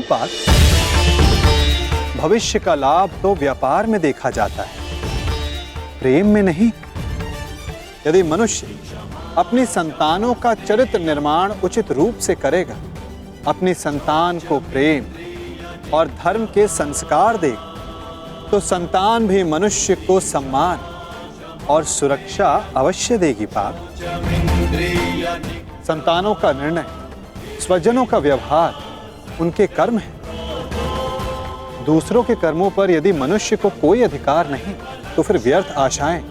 पार्थ, भविष्य का लाभ तो व्यापार में देखा जाता है, प्रेम में नहीं। यदि मनुष्य अपनी संतानों का चरित्र निर्माण उचित रूप से करेगा, अपनी संतान को प्रेम और धर्म के संस्कार देगा, तो संतान भी मनुष्य को सम्मान और सुरक्षा अवश्य देगी। पार्थ, संतानों का निर्णय, स्वजनों का व्यवहार उनके कर्म है। दूसरों के कर्मों पर यदि मनुष्य को कोई अधिकार नहीं, तो फिर व्यर्थ आशाएं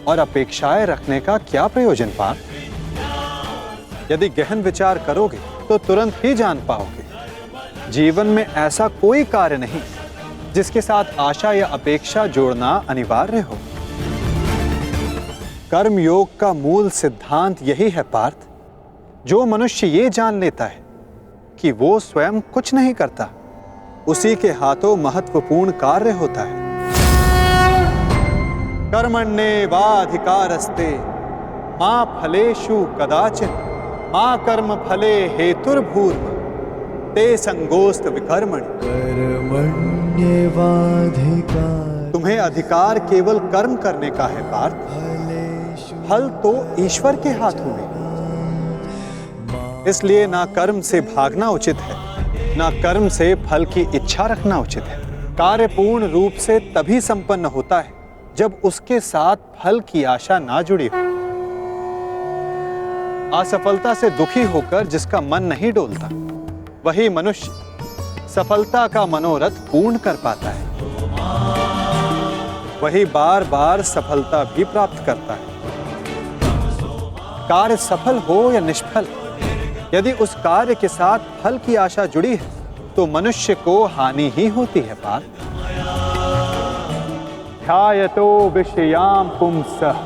और अपेक्षाएं रखने का क्या प्रयोजन। पार्थ, यदि गहन विचार करोगे तो तुरंत ही जान पाओगे, जीवन में ऐसा कोई कार्य नहीं जिसके साथ आशा या अपेक्षा जोड़ना अनिवार्य हो। कर्म योग का मूल सिद्धांत यही है पार्थ, जो मनुष्य ये जान लेता है कि वो स्वयं कुछ नहीं करता, उसी के हाथों महत्वपूर्ण कार्य होता है। कर्मण्येवाधिकारस्ते मा फलेषु कदाचिन मा कर्म फले हेतुर्भूर्म ते संगोस्त विकर्मणि। तुम्हें अधिकार केवल कर्म करने का है पार्थ, फल तो ईश्वर के हाथों में। इसलिए ना कर्म से भागना उचित है, ना कर्म से फल की इच्छा रखना उचित है। कार्य पूर्ण रूप से तभी संपन्न होता है जब उसके साथ फल की आशा ना जुड़ी हो। असफलता से दुखी होकर जिसका मन नहीं डोलता, वही मनुष्य सफलता का मनोरथ पूर्ण कर पाता है। वही बार बार सफलता भी प्राप्त करता है। कार्य सफल हो या निष्फल, यदि उस कार्य के साथ फल की आशा जुड़ी है तो मनुष्य को हानि ही होती है। पार्थ, ध्यायतो विषयां पुंसः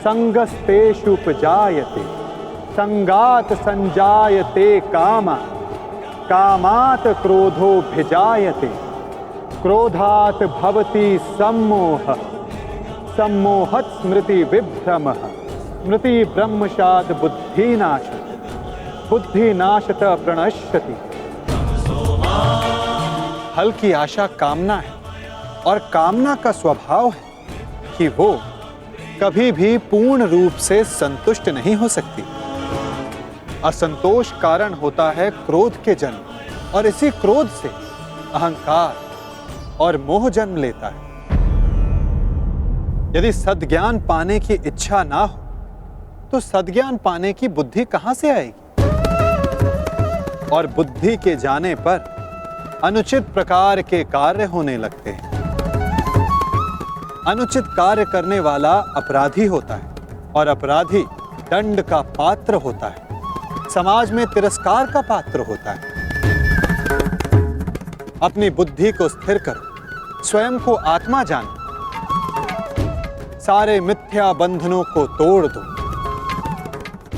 संगस्तेषुपजायते संगात संजायते कामा कामात् क्रोधोऽभिजायते क्रोधात् भवति सम्मोहः सम्मोहात् स्मृति विभ्रमः स्मृति ब्रह्मशात् बुद्धिनाशः बुद्धिनाशत प्रणश्यति। फल की आशा कामना है, और कामना का स्वभाव है कि वो कभी भी पूर्ण रूप से संतुष्ट नहीं हो सकती। असंतोष कारण होता है क्रोध के जन्म, और इसी क्रोध से अहंकार और मोह जन्म लेता है। यदि सद्ज्ञान पाने की इच्छा ना हो तो सद्ज्ञान पाने की बुद्धि कहां से आएगी? और बुद्धि के जाने पर अनुचित प्रकार के कार्य होने लगते हैं। अनुचित कार्य करने वाला अपराधी होता है, और अपराधी दंड का पात्र होता है, समाज में तिरस्कार का पात्र होता है। अपनी बुद्धि को स्थिर करो, स्वयं को आत्मा जानो, सारे मिथ्या बंधनों को तोड़ दो,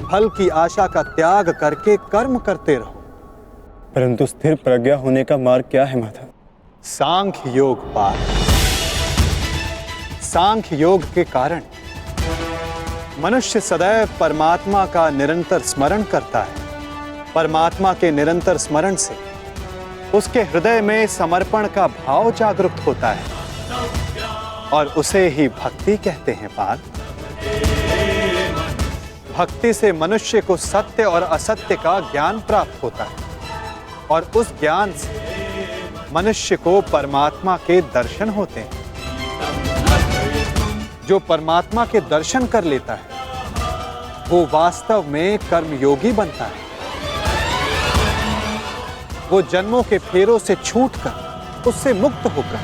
फल की आशा का त्याग करके कर्म करते रहो। परंतु स्थिर प्रज्ञा होने का मार्ग क्या है माता? सांख्य योग। पार्थ, सांख्य योग के कारण मनुष्य सदैव परमात्मा का निरंतर स्मरण करता है। परमात्मा के निरंतर स्मरण से उसके हृदय में समर्पण का भाव जागृत होता है, और उसे ही भक्ति कहते हैं। पार्थ, भक्ति से मनुष्य को सत्य और असत्य का ज्ञान प्राप्त होता है, और उस ज्ञान से मनुष्य को परमात्मा के दर्शन होते हैं। जो परमात्मा के दर्शन कर लेता है वो वास्तव में कर्मयोगी बनता है। वो जन्मों के फेरों से छूटकर, उससे मुक्त होकर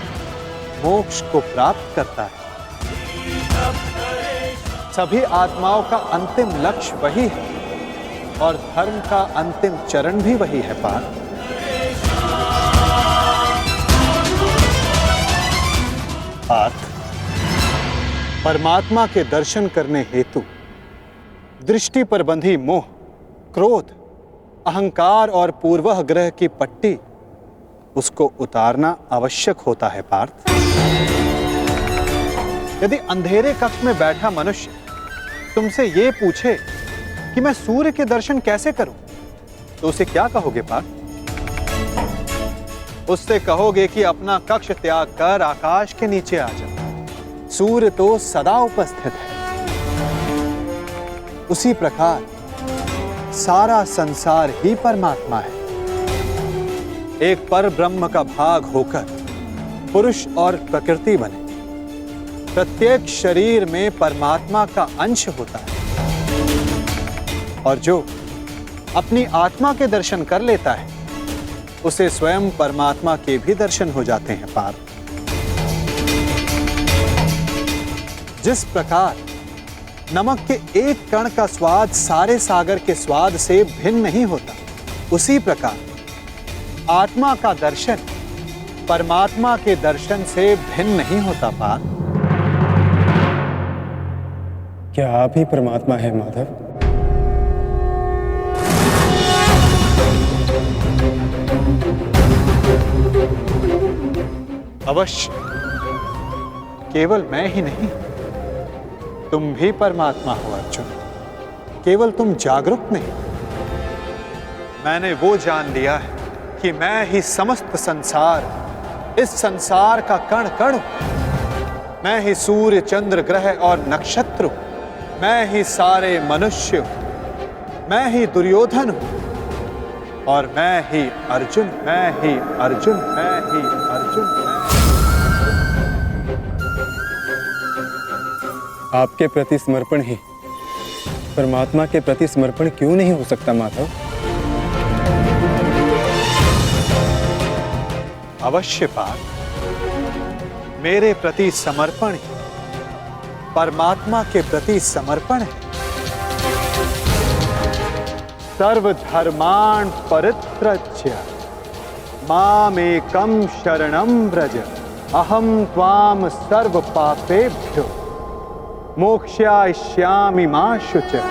मोक्ष को प्राप्त करता है। सभी आत्माओं का अंतिम लक्ष्य वही है, और धर्म का अंतिम चरण भी वही है। पार्थ, परमात्मा के दर्शन करने हेतु दृष्टि पर बंधी मोह, क्रोध, अहंकार और पूर्वह ग्रह की पट्टी, उसको उतारना आवश्यक होता है। पार्थ, यदि अंधेरे कक्ष में बैठा मनुष्य तुमसे ये पूछे कि मैं सूर्य के दर्शन कैसे करूं, तो उसे क्या कहोगे? पार्थ, उससे कहोगे कि अपना कक्ष त्याग कर आकाश के नीचे आ जा। सूर्य तो सदा उपस्थित है। उसी प्रकार सारा संसार ही परमात्मा है। एक पर ब्रह्म का भाग होकर पुरुष और प्रकृति बने। प्रत्येक शरीर में परमात्मा का अंश होता है और जो अपनी आत्मा के दर्शन कर लेता है उसे स्वयं परमात्मा के भी दर्शन हो जाते हैं पार्थ। जिस प्रकार नमक के एक कण का स्वाद सारे सागर के स्वाद से भिन्न नहीं होता, उसी प्रकार आत्मा का दर्शन परमात्मा के दर्शन से भिन्न नहीं होता पार्थ। क्या आप ही परमात्मा है माधव? अवश्य, केवल मैं ही नहीं, तुम भी परमात्मा हो अर्जुन। केवल तुम जागरूक नहीं। मैंने वो जान लिया है कि मैं ही समस्त संसार, इस संसार का कण कण हूं। मैं ही सूर्य, चंद्र, ग्रह और नक्षत्र हूं। मैं ही सारे मनुष्य हूं। मैं ही दुर्योधन हूं और मैं ही अर्जुन, मैं ही अर्जुन, मैं ही अर्जुन। आपके प्रति समर्पण ही परमात्मा के प्रति समर्पण क्यों नहीं हो सकता माधव? अवश्य पार्थ, मेरे प्रति समर्पण ही परमात्मा के प्रति समर्पण है। सर्वधर्मान् परित्यज्य मामेकं शरणं व्रज अहं त्वां सर्व पापेभ्यो मोक्षयिष्यामि मा शुचः।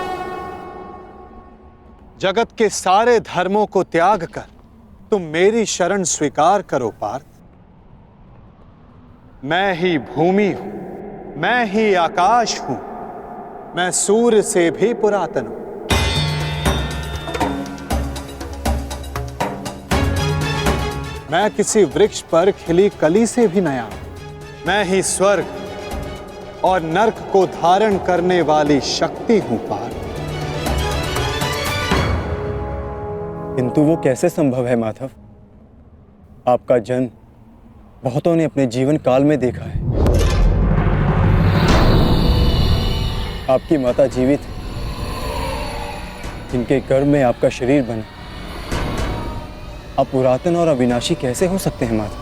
जगत के सारे धर्मों को त्याग कर तुम मेरी शरण स्वीकार करो पार्थ। मैं ही भूमि हूं, मैं ही आकाश हूं, मैं सूर्य से भी पुरातन हूं। मैं किसी वृक्ष पर खिली कली से भी नया हूं। मैं ही स्वर्ग और नर्क को धारण करने वाली शक्ति हूं पार्थ। किंतु वो कैसे संभव है माधव? आपका जन्म बहुतों ने अपने जीवन काल में देखा है। आपकी माता जीवित है, जिनके गर्भ में आपका शरीर बना। आप पुरातन और अविनाशी कैसे हो सकते हैं माधव?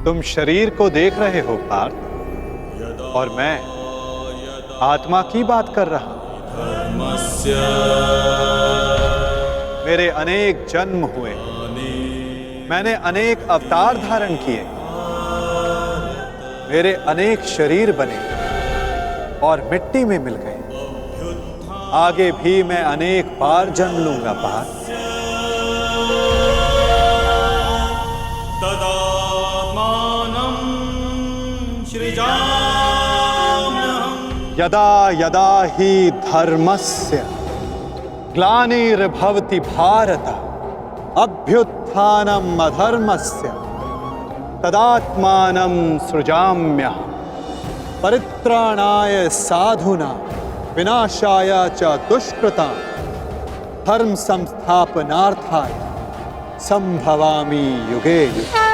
तुम शरीर को देख रहे हो पार्थ, और मैं आत्मा की बात कर रहा हूं। मेरे अनेक जन्म हुए, मैंने अनेक अवतार धारण किए, मेरे अनेक शरीर बने और मिट्टी में मिल गए। आगे भी मैं अनेक बार जन्म लूंगा पार्थ। यदा यदा हि धर्मस्य ग्लानिर्भवति भारत अभ्युत्थानम् अधर्मस्य तदात्मानं सृजाम्यहम्। परित्राणाय साधूनां विनाशाय च दुष्कृतां धर्म संस्थापनार्थाय संभवामि युगे युगे।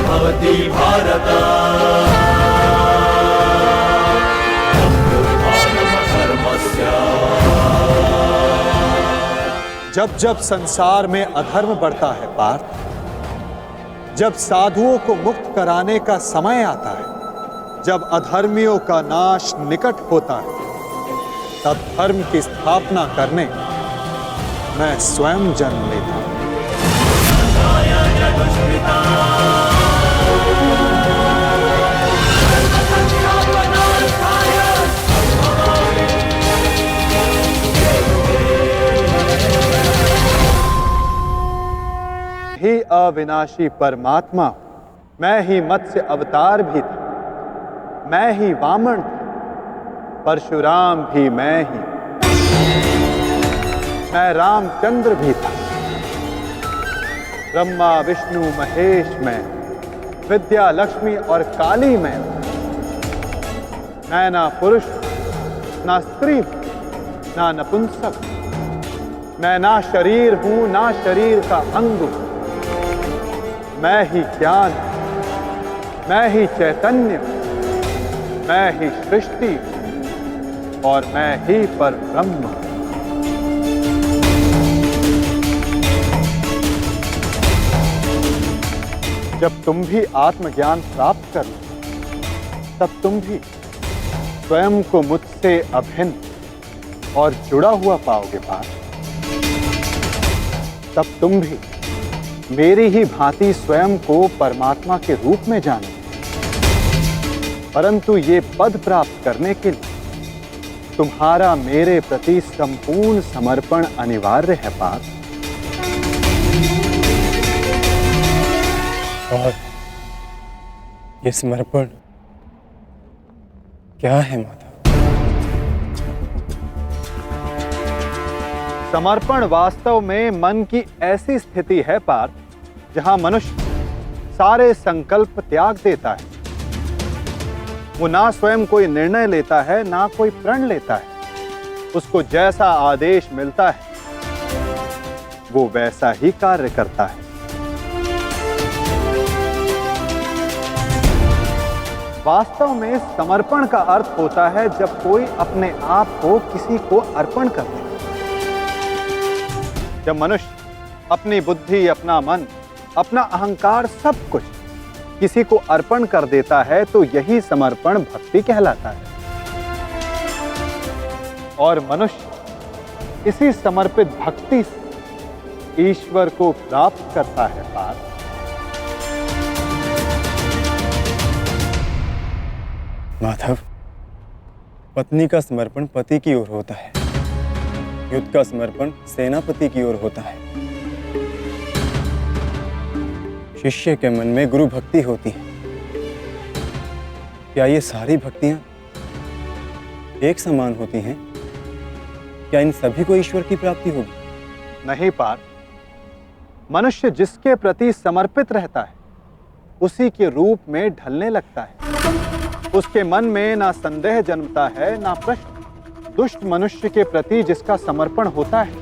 भवति भारत जब जब संसार में अधर्म बढ़ता है पार्थ, जब साधुओं को मुक्त कराने का समय आता है, जब अधर्मियों का नाश निकट होता है, तब धर्म की स्थापना करने मैं स्वयं जन्म लेता हूं। ही अविनाशी परमात्मा मैं ही मत्स्य अवतार भी था, मैं ही वामन था, परशुराम भी मैं ही, मैं रामचंद्र भी था, ब्रह्मा विष्णु महेश मैं, विद्या लक्ष्मी और काली मैं ना पुरुष ना स्त्री ना नपुंसक, मैं ना शरीर हूं ना शरीर का अंग हूं, मैं ही ज्ञान, मैं ही चैतन्य, मैं ही सृष्टि और मैं ही परब्रह्म। जब तुम भी आत्मज्ञान प्राप्त कर लो तब तुम भी स्वयं को मुझसे अभिन्न और जुड़ा हुआ पाओगे पार्थ। तब तुम भी मेरी ही भांति स्वयं को परमात्मा के रूप में जानोगे। परंतु ये पद प्राप्त करने के लिए तुम्हारा मेरे प्रति संपूर्ण समर्पण अनिवार्य है पार्थ। और ये समर्पण क्या है माधव? समर्पण वास्तव में मन की ऐसी स्थिति है पार्थ, जहां मनुष्य सारे संकल्प त्याग देता है। वो ना स्वयं कोई निर्णय लेता है ना कोई प्रण लेता है। उसको जैसा आदेश मिलता है वो वैसा ही कार्य करता है। वास्तव में समर्पण का अर्थ होता है जब कोई अपने आप को किसी को अर्पण कर दे। जब मनुष्य अपनी बुद्धि, अपना मन, अपना अहंकार, सब कुछ किसी को अर्पण कर देता है तो यही समर्पण भक्ति कहलाता है। और मनुष्य इसी समर्पित भक्ति से ईश्वर को प्राप्त करता है पार्थ। माधव, पत्नी का समर्पण पति की ओर होता है, युद्ध का समर्पण सेनापति की ओर होता है। शिष्य के मन में गुरु भक्ति होती है। क्या ये सारी भक्तियां एक समान होती हैं? क्या इन सभी को ईश्वर की प्राप्ति होगी? नहीं पार्थ, मनुष्य जिसके प्रति समर्पित रहता है उसी के रूप में ढलने लगता है। उसके मन में ना संदेह जन्मता है ना प्रश्न। दुष्ट मनुष्य के प्रति जिसका समर्पण होता है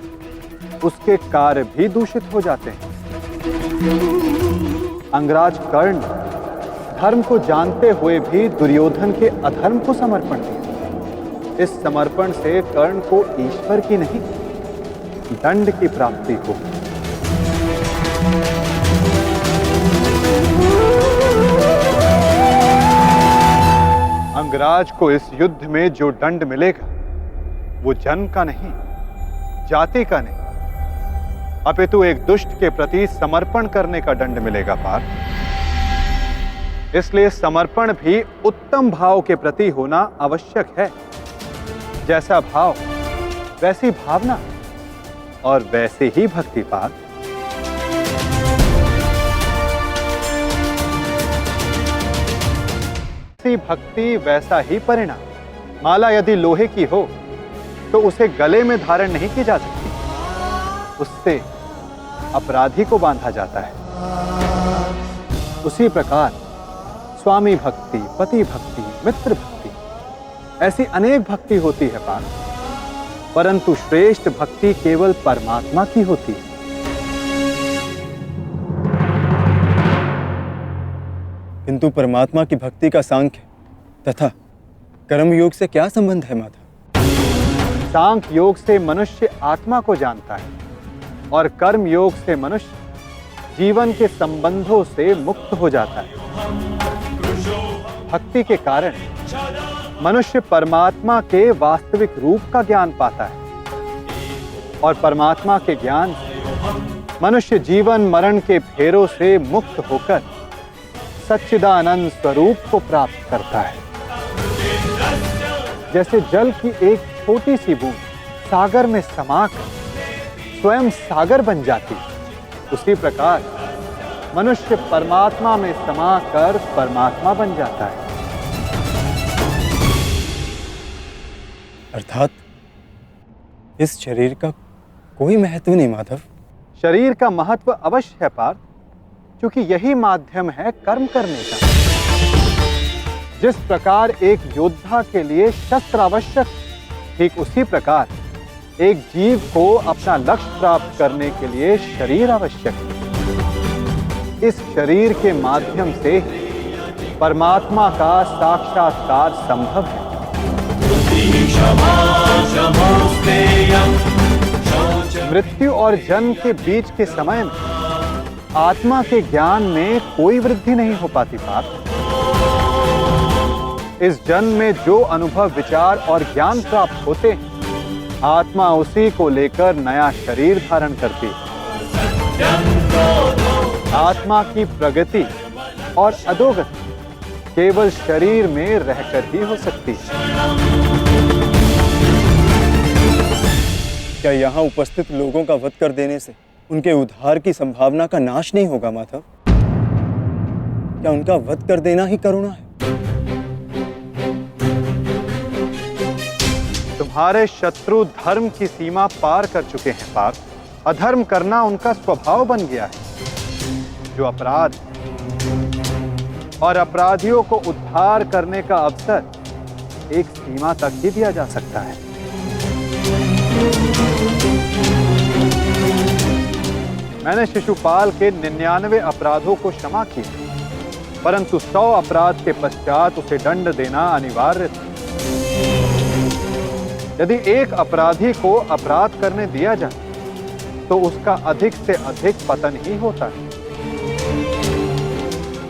उसके कार्य भी दूषित हो जाते हैं। अंगराज कर्ण धर्म को जानते हुए भी दुर्योधन के अधर्म को समर्पण दिया। इस समर्पण से कर्ण को ईश्वर की नहीं दंड की प्राप्ति हो। अंगराज को इस युद्ध में जो दंड मिलेगा वो जन्म का नहीं, जाति का नहीं, अपितु एक दुष्ट के प्रति समर्पण करने का दंड मिलेगा पार्थ। इसलिए समर्पण भी उत्तम भाव के प्रति होना आवश्यक है। जैसा भाव वैसी भावना और वैसे ही भक्ति पार्थ। भक्ति वैसा ही परिणाम। माला यदि लोहे की हो तो उसे गले में धारण नहीं की जा सकती, उससे अपराधी को बांधा जाता है। उसी प्रकार स्वामी भक्ति, पति भक्ति, मित्र भक्ति, ऐसी अनेक भक्ति होती है पार्थ, परंतु श्रेष्ठ भक्ति केवल परमात्मा की होती है। किंतु परमात्मा की भक्ति का सांख्य तथा कर्म योग से क्या संबंध है माधव? सांख्य योग से मनुष्य आत्मा को जानता है और कर्म योग से मनुष्य जीवन के संबंधों से मुक्त हो जाता है। भक्ति के कारण मनुष्य परमात्मा के वास्तविक रूप का ज्ञान पाता है और परमात्मा के ज्ञान से मनुष्य जीवन मरण के फेरों से मुक्त होकर सच्चिदानंद स्वरूप को प्राप्त करता है। जैसे जल की एक छोटी सी बूंद सागर में समाकर स्वयं सागर बन जाती है, उसी प्रकार मनुष्य परमात्मा में समाकर परमात्मा बन जाता है। अर्थात इस शरीर का कोई महत्व नहीं माधव। शरीर का महत्व अवश्य है पार्थ, क्योंकि यही माध्यम है कर्म करने का। जिस प्रकार एक योद्धा के लिए शस्त्र आवश्यक, ठीक उसी प्रकार एक जीव को अपना लक्ष्य प्राप्त करने के लिए शरीर आवश्यक है। इस शरीर के माध्यम से परमात्मा का साक्षात्कार संभव है। मृत्यु और जन्म के बीच के समय में आत्मा के ज्ञान में कोई वृद्धि नहीं हो पाती पार्थ। इस जन्म में जो अनुभव, विचार और ज्ञान प्राप्त होते हैं, आत्मा उसी को लेकर नया शरीर धारण करती है। आत्मा की प्रगति और अधोगति केवल शरीर में रहकर ही हो सकती है। क्या यहाँ उपस्थित लोगों का वध कर देने से उनके उद्धार की संभावना का नाश नहीं होगा माधव? क्या उनका वध कर देना ही करुणा है? तुम्हारे शत्रु धर्म की सीमा पार कर चुके हैं पार्थ। अधर्म करना उनका स्वभाव बन गया है। जो अपराध और अपराधियों को उद्धार करने का अवसर एक सीमा तक ही दिया जा सकता है। मैंने शिशुपाल के 99 अपराधों को क्षमा किया, परंतु 100 अपराध के पश्चात उसे दंड देना अनिवार्य था। यदि एक अपराधी को अपराध करने दिया जाए तो उसका अधिक से अधिक पतन ही होता है।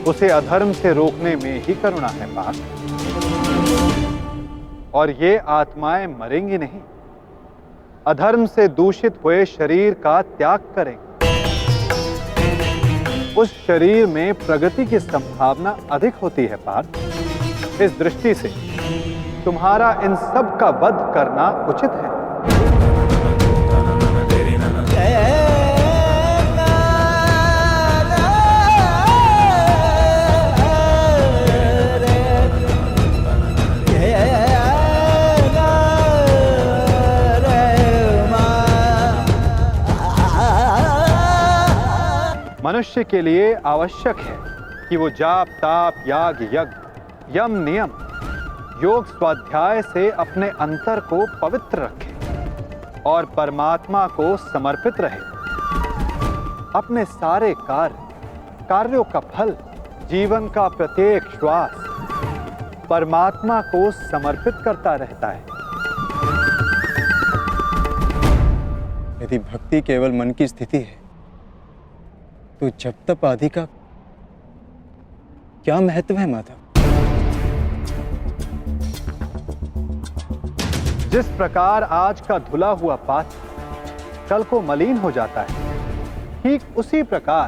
उसे अधर्म से रोकने में ही करुणा है पार्थ। और ये आत्माएं मरेंगी नहीं, अधर्म से दूषित हुए शरीर का त्याग करेंगे। उस शरीर में प्रगति की संभावना अधिक होती है पार्थ। इस दृष्टि से तुम्हारा इन सब का वध करना उचित है। मनुष्य के लिए आवश्यक है कि वो जाप, ताप, याग, यज्ञ, यम, नियम, योग, स्वाध्याय से अपने अंतर को पवित्र रखे और परमात्मा को समर्पित रहे। अपने सारे कार्यों का फल, जीवन का प्रत्येक श्वास परमात्मा को समर्पित करता रहता है। यदि भक्ति केवल मन की स्थिति है तो जप तप आदि का क्या महत्व है माधव? जिस प्रकार आज का धुला हुआ पात्र कल को मलिन हो जाता है, ठीक उसी प्रकार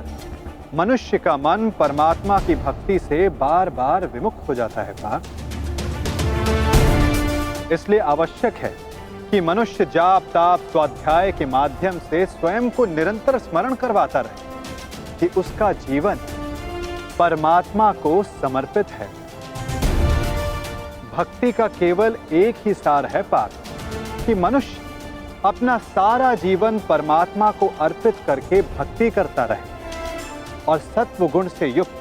मनुष्य का मन परमात्मा की भक्ति से बार बार विमुख हो जाता है पार्थ। इसलिए आवश्यक है कि मनुष्य जाप, ताप, स्वाध्याय के माध्यम से स्वयं को निरंतर स्मरण करवाता रहे कि उसका जीवन परमात्मा को समर्पित है। भक्ति का केवल एक ही सार है पार्थ कि मनुष्य अपना सारा जीवन परमात्मा को अर्पित करके भक्ति करता रहे और सत्व गुण से युक्त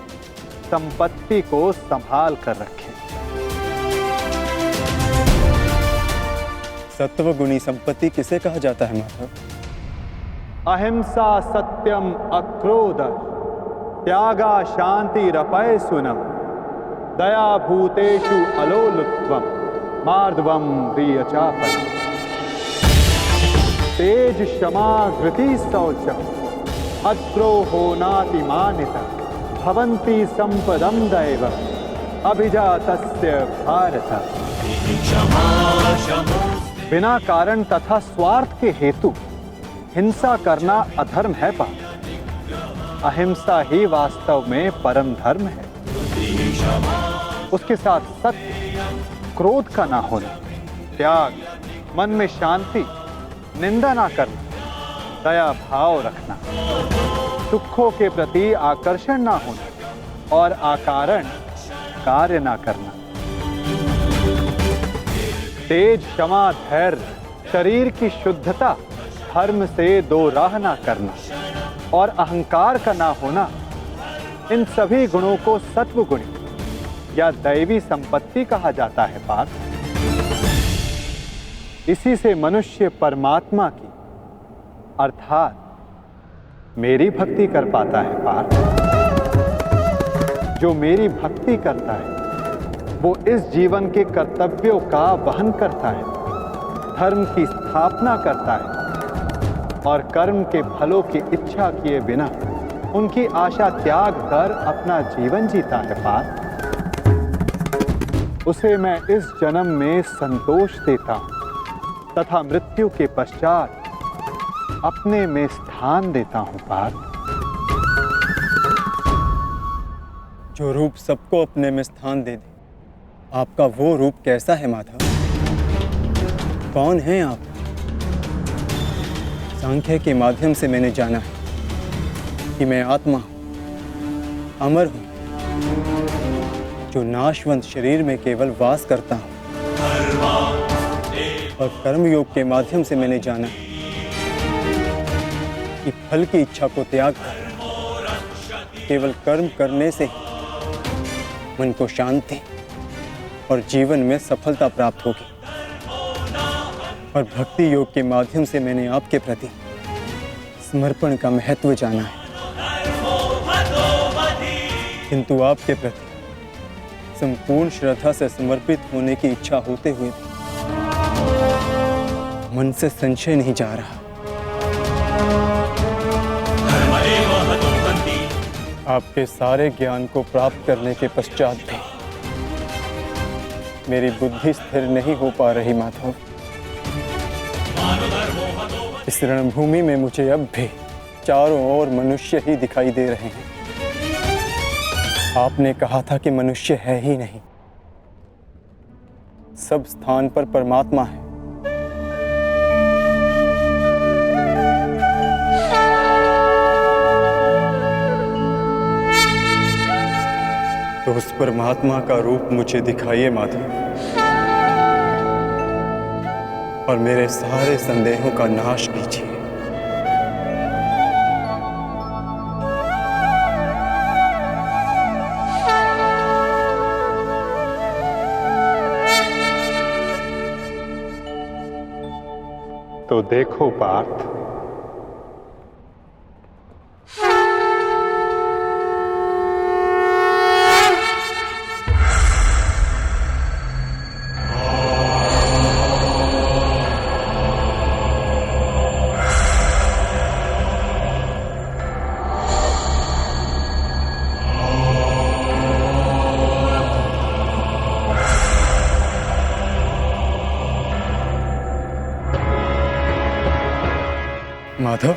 संपत्ति को संभाल कर रखे। सत्व गुणी संपत्ति किसे कहा जाता है माधव? अहिंसा, सत्यम, अक्रोध, त्यागा, शांति, रपय सुनम, दया भूतेषु अलोलुत्वम, मार्दवम प्रियचापनम, तेज, क्षमा, धृति, शौचम, अद्रोहो नातिमानितः, भवन्ति संपदं दैवम्, अभिजातस्य भारत। बिना कारण तथा स्वार्थ के हेतु हिंसा करना अधर्म है पार्थ। अहिंसा ही वास्तव में परम धर्म है। उसके साथ सत्य, क्रोध का ना होना, त्याग, मन में शांति, निंदा ना करना, दया भाव रखना, सुखों के प्रति आकर्षण ना होना और आकारण कार्य ना करना। तेज, क्षमा, धैर्य, शरीर की शुद्धता, धर्म से दो राह ना करना और अहंकार का ना होना, इन सभी गुणों को सत्व गुणी या दैवी संपत्ति कहा जाता है पार्थ। इसी से मनुष्य परमात्मा की अर्थात मेरी भक्ति कर पाता है पार्थ। जो मेरी भक्ति करता है वो इस जीवन के कर्तव्यों का वहन करता है, धर्म की स्थापना करता है और कर्म के फलों की इच्छा किए बिना उनकी आशा त्याग कर अपना जीवन जीता है पार्थ। उसे मैं इस जन्म में संतोष देता हूं तथा मृत्यु के पश्चात अपने में स्थान देता हूं पार्थ। जो रूप सबको अपने में स्थान दे दे, आपका वो रूप कैसा है माधव? कौन है आप? सांख्य के माध्यम से मैंने जाना है कि मैं आत्मा हूं, अमर हूं, जो नाशवंत शरीर में केवल वास करता हूं। और कर्मयोग के माध्यम से मैंने जाना कि फल की इच्छा को त्याग कर केवल कर्म करने से ही मन को शांति और जीवन में सफलता प्राप्त होगी। और भक्ति योग के माध्यम से मैंने आपके प्रति समर्पण का महत्व जाना है। किंतु आपके प्रति संपूर्ण श्रद्धा से समर्पित होने की इच्छा होते हुए मन से संशय नहीं जा रहा। आपके सारे ज्ञान को प्राप्त करने के पश्चात भी मेरी बुद्धि स्थिर नहीं हो पा रही माधव। इस रणभूमि में मुझे अब भी चारों ओर मनुष्य ही दिखाई दे रहे हैं। आपने कहा था कि मनुष्य है ही नहीं, सब स्थान पर परमात्मा है। तो उस परमात्मा का रूप मुझे दिखाइए माधव, और मेरे सारे संदेहों का नाश कीजिए। तो देखो पार्थ, माधव,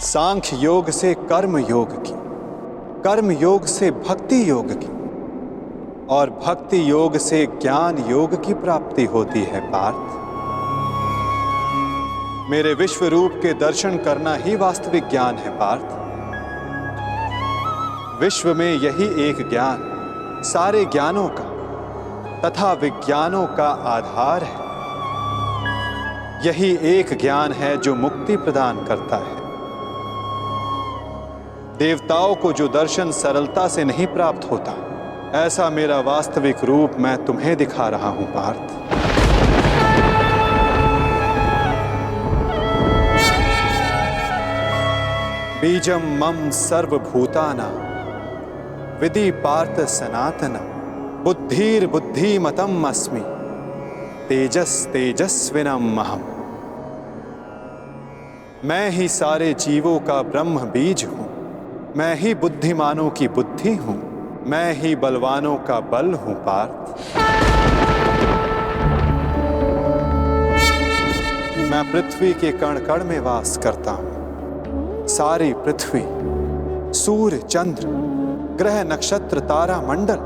सांख्य योग से कर्म योग की, कर्म योग से भक्ति योग की और भक्ति योग से ज्ञान योग की प्राप्ति होती है पार्थ। मेरे विश्व रूप के दर्शन करना ही वास्तविक ज्ञान है पार्थ। विश्व में यही एक ज्ञान सारे ज्ञानों का तथा विज्ञानों का आधार है। यही एक ज्ञान है जो मुक्ति प्रदान करता है। देवताओं को जो दर्शन सरलता से नहीं प्राप्त होता, ऐसा मेरा वास्तविक रूप मैं तुम्हें दिखा रहा हूं पार्थ। बीजम मम सर्वभूतानां विधि पार्थ सनातनम बुद्धिर बुद्धिमतम अस्मि तेजस तेजस्विनम अहम्। मैं ही सारे जीवों का ब्रह्म बीज हूं, मैं ही बुद्धिमानों की बुद्धि हूं, मैं ही बलवानों का बल हूं पार्थ। मैं पृथ्वी के कण कण में वास करता हूं। सारी पृथ्वी, सूर्य, चंद्र, ग्रह, नक्षत्र, तारा मंडल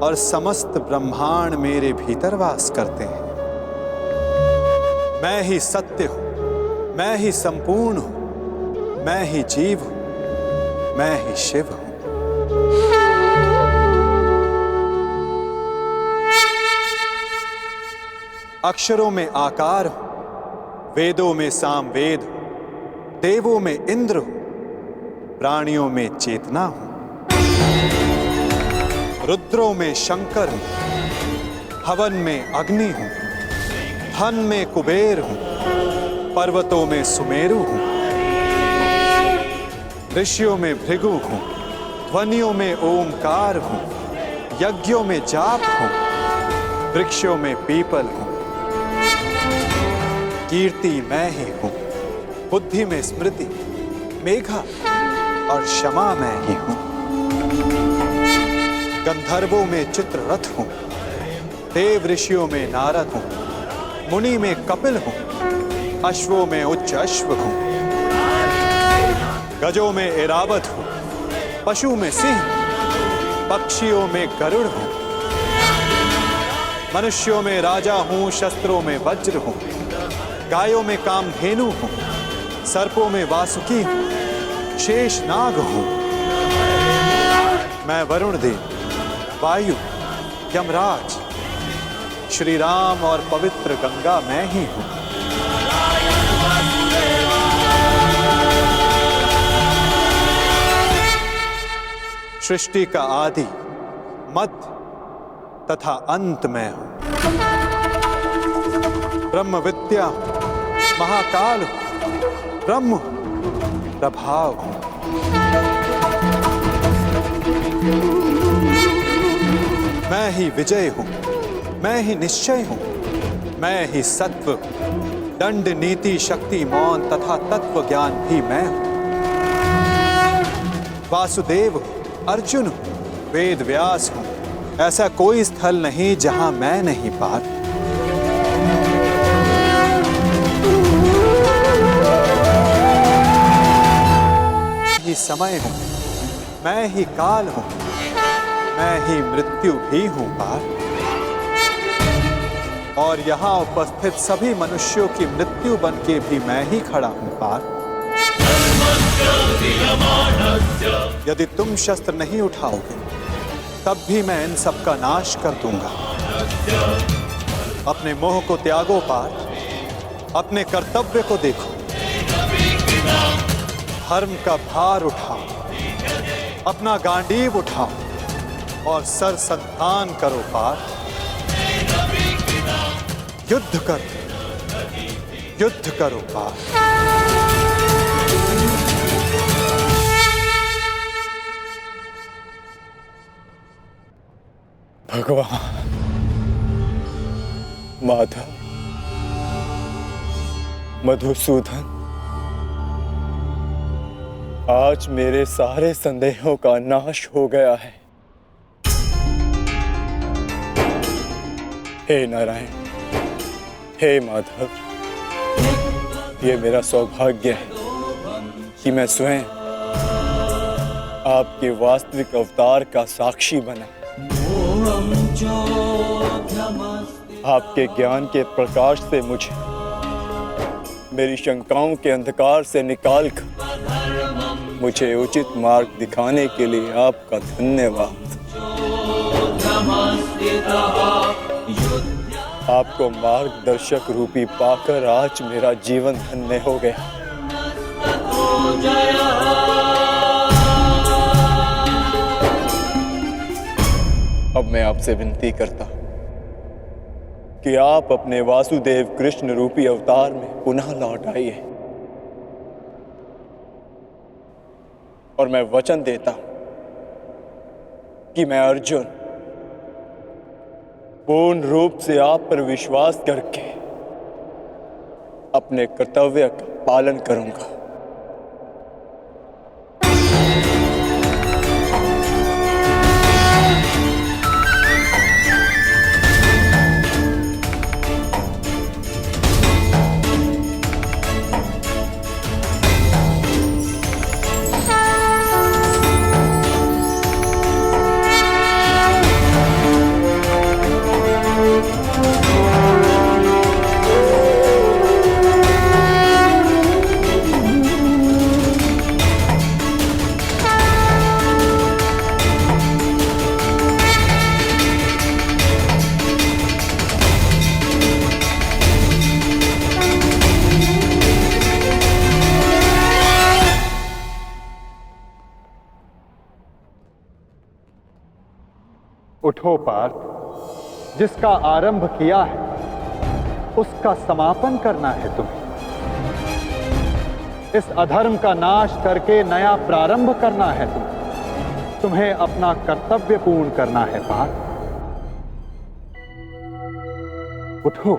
और समस्त ब्रह्मांड मेरे भीतर वास करते हैं। मैं ही सत्य हूं, मैं ही संपूर्ण हूं, मैं ही जीव हूं, मैं ही शिव हूं। अक्षरों में आकार हूं, वेदों में सामवेद हूं, देवों में इंद्र हूं, प्राणियों में चेतना हूं, रुद्रों में शंकर हूं, हवन में अग्नि हूं, धन में कुबेर हूं, पर्वतों में सुमेरु हूं, ऋषियों में भृगु हूं, ध्वनियों में ओमकार हूं, यज्ञों में जाप हूं, वृक्षों में पीपल हूं, कीर्ति मैं ही हूं, बुद्धि में स्मृति, मेघा और क्षमा मैं ही हूं, गंधर्वों में चित्ररथ हूं, देव ऋषियों में नारद हूं, मुनि में कपिल हूं, अश्वों में उच्च अश्व हूं, गजों में ऐरावत हूं, पशु में सिंह, पक्षियों में गरुड़ हूं, मनुष्यों में राजा हूं, शस्त्रों में वज्र हूं, गायों में कामधेनु हूं, सर्पों में वासुकी हूं, शेषनाग हूं। मैं वरुण देव, वायु, यमराज, श्री राम और पवित्र गंगा मैं ही हूं। सृष्टि का आदि, मध्य तथा अंत मैं हूं। ब्रह्म विद्या हूं, महाकाल हूं, ब्रह्म हूं, प्रभाव हूं। मैं ही विजय हूं, मैं ही निश्चय हूं, मैं ही सत्व हूं, दंड, नीति, शक्ति, मौन तथा तत्व ज्ञान भी मैं हूं। वासुदेव हूं, अर्जुन हूं, वेद व्यास हूं, ऐसा कोई स्थल नहीं जहां मैं नहीं पार। ही समय हूं, मैं ही काल हूं, मैं ही मृत्यु भी हूं पार। और यहां उपस्थित सभी मनुष्यों की मृत्यु बन के भी मैं ही खड़ा हूं पार। यदि तुम शस्त्र नहीं उठाओगे तब भी मैं इन सब का नाश कर दूंगा। अपने मोह को त्यागो पार्थ, अपने कर्तव्य को देखो, धर्म का भार उठाओ, अपना गांडीव उठाओ और सर संधान करो पार्थ। युद्ध करो, युद्ध करो पार्थ। भगवान माधव, मधुसूदन, आज मेरे सारे संदेहों का नाश हो गया है। हे नारायण, हे माधव, ये मेरा सौभाग्य है कि मैं स्वयं आपके वास्तविक अवतार का साक्षी बना, आपके ज्ञान के प्रकाश से मुझे मेरी शंकाओं के अंधकार से निकालकर मुझे उचित मार्ग दिखाने के लिए आपका धन्यवाद। आपको मार्गदर्शक रूपी पाकर आज मेरा जीवन धन्य हो गया। अब मैं आपसे विनती करता हूं कि आप अपने वासुदेव कृष्ण रूपी अवतार में पुनः लौट आइए और मैं वचन देता हूं कि मैं अर्जुन पूर्ण रूप से आप पर विश्वास करके अपने कर्तव्य का पालन करूंगा। उठो पार्थ, जिसका आरंभ किया है उसका समापन करना है तुम्हें। इस अधर्म का नाश करके नया प्रारंभ करना है तुम्हें। तुम्हें अपना कर्तव्य पूर्ण करना है पार्थ। उठो।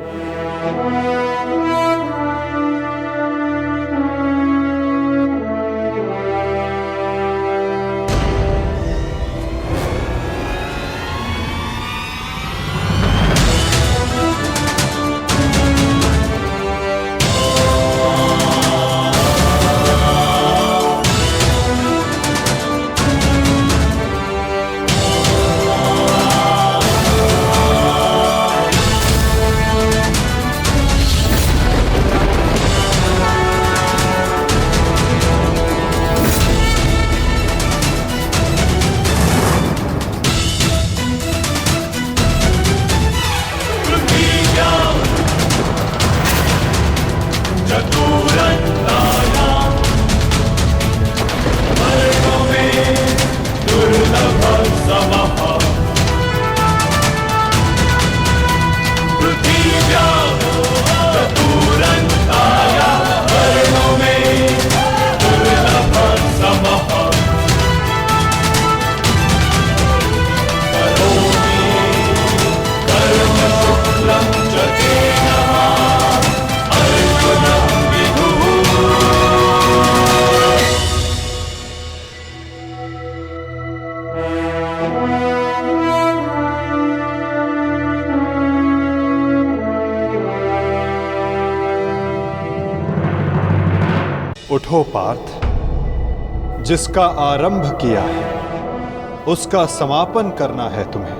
उठो पार्थ, जिसका आरंभ किया है उसका समापन करना है तुम्हें।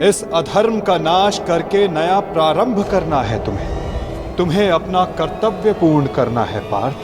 इस अधर्म का नाश करके नया प्रारंभ करना है तुम्हें। तुम्हें अपना कर्तव्य पूर्ण करना है पार्थ।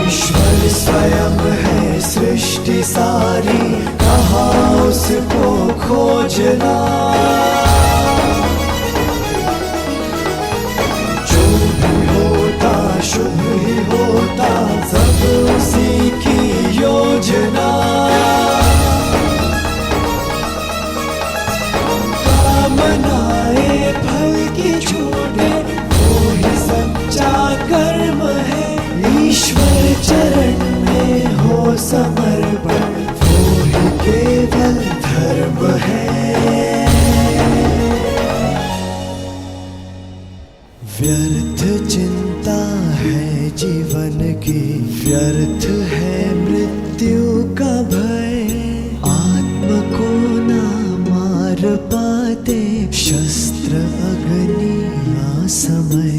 ईश्वर स्वयं है सृष्टि सारी, कहाँ उसको खोजना। जो जीवन की, व्यर्थ है मृत्यु का भय। आत्म को ना मार पाते शस्त्र अग्नि असमय।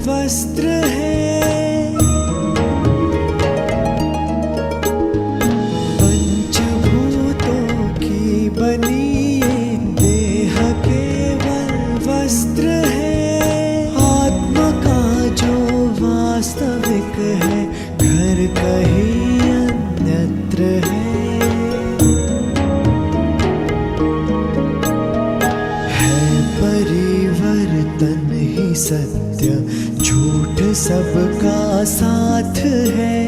वस्त्र है, पंचभूतों की बनी ये देह केवल वस्त्र है। आत्मा का जो वास्तविक है, घर कहीं अन्यत्र है परिवर्तन ही सत्य, झूठ सबका साथ है।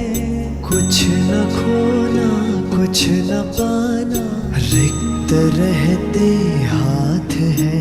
कुछ न खोना कुछ न पाना, रिक्त रहते हाथ है।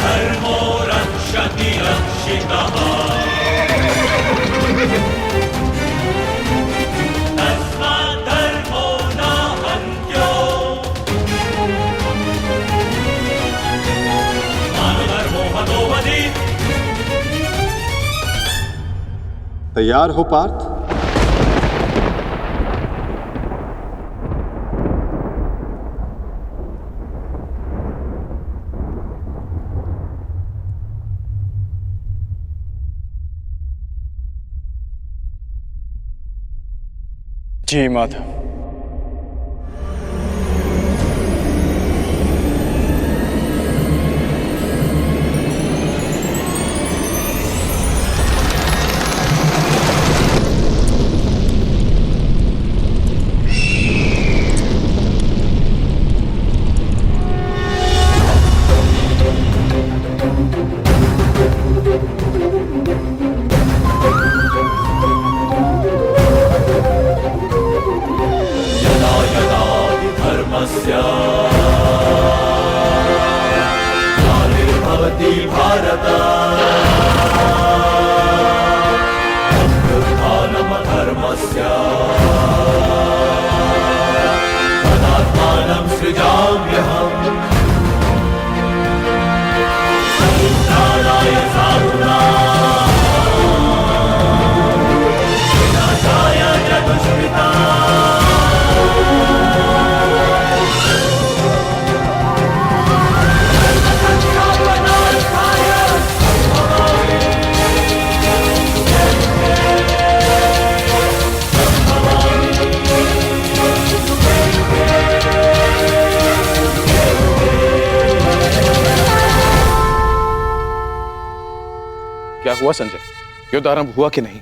धर्मो रक्षति रक्षितः, तस्मात् धर्मो न हन्त्यो, मानधर्मो हतो वधि। तैयार हो पार्थ? जी माधव। ग्लानिर्भवति भारत, अभ्युत्थानमधर्मस्य, तदात्मानं सृजाम्यहम्। परित्राणाय साधूनां, विनाशाय च दुष्कृताम्। क्या हुआ संजय? युद्ध आरंभ हुआ कि नहीं?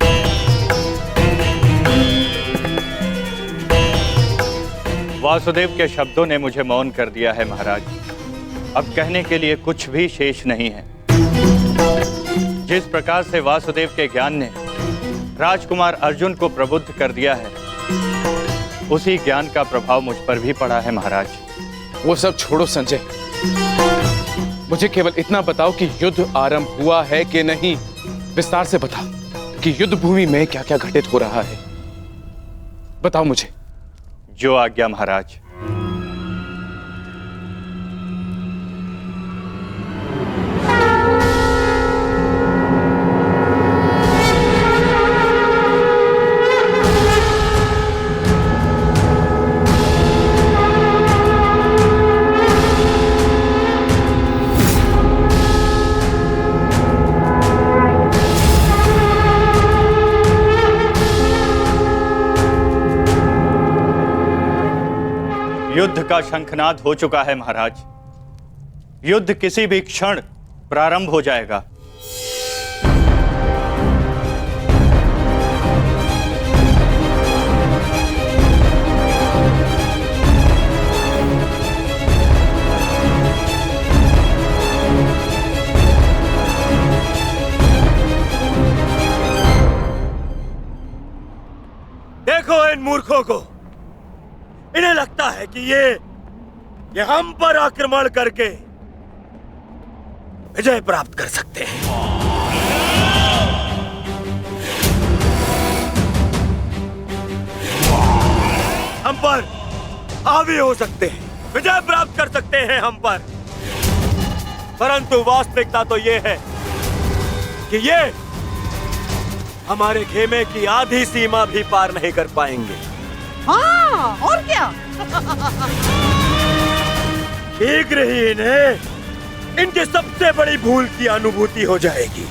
वासुदेव के शब्दों ने मुझे मौन कर दिया है महाराज। अब कहने के लिए कुछ भी शेष नहीं है। जिस प्रकार से वासुदेव के ज्ञान ने राजकुमार अर्जुन को प्रबुद्ध कर दिया है, उसी ज्ञान का प्रभाव मुझ पर भी पड़ा है महाराज। वो सब छोड़ो संजय, मुझे केवल इतना बताओ कि युद्ध आरंभ हुआ है कि नहीं। विस्तार से बता कि युद्ध भूमि में क्या क्या घटित हो रहा है। बताओ मुझे। जो आज्ञा महाराज। युद्ध का शंखनाद हो चुका है महाराज। युद्ध किसी भी क्षण प्रारंभ हो जाएगा। देखो इन मूर्खों को, इन्हें लगता है कि ये हम पर आक्रमण करके विजय प्राप्त कर सकते हैं। हम पर हावी हो सकते हैं, विजय प्राप्त कर सकते हैं हम पर, परंतु वास्तविकता तो ये है कि ये हमारे खेमे की आधी सीमा भी पार नहीं कर पाएंगे। हाँ, और क्या? शीघ्र ही इन्हें इनकी सबसे बड़ी भूल की अनुभूति हो जाएगी।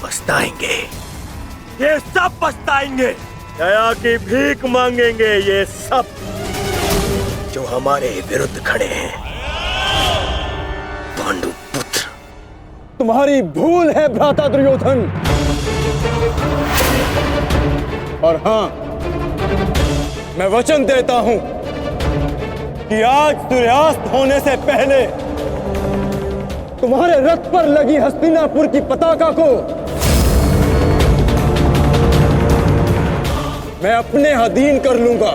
पछताएंगे, ये सब पछताएंगे, दया की भीख मांगेंगे ये सब जो हमारे विरुद्ध खड़े हैं। पांडु पुत्र, तुम्हारी भूल है भ्राता दुर्योधन। और हां, मैं वचन देता हूं कि आज सूर्यास्त होने से पहले तुम्हारे रथ पर लगी हस्तिनापुर की पताका को मैं अपने अधीन कर लूंगा।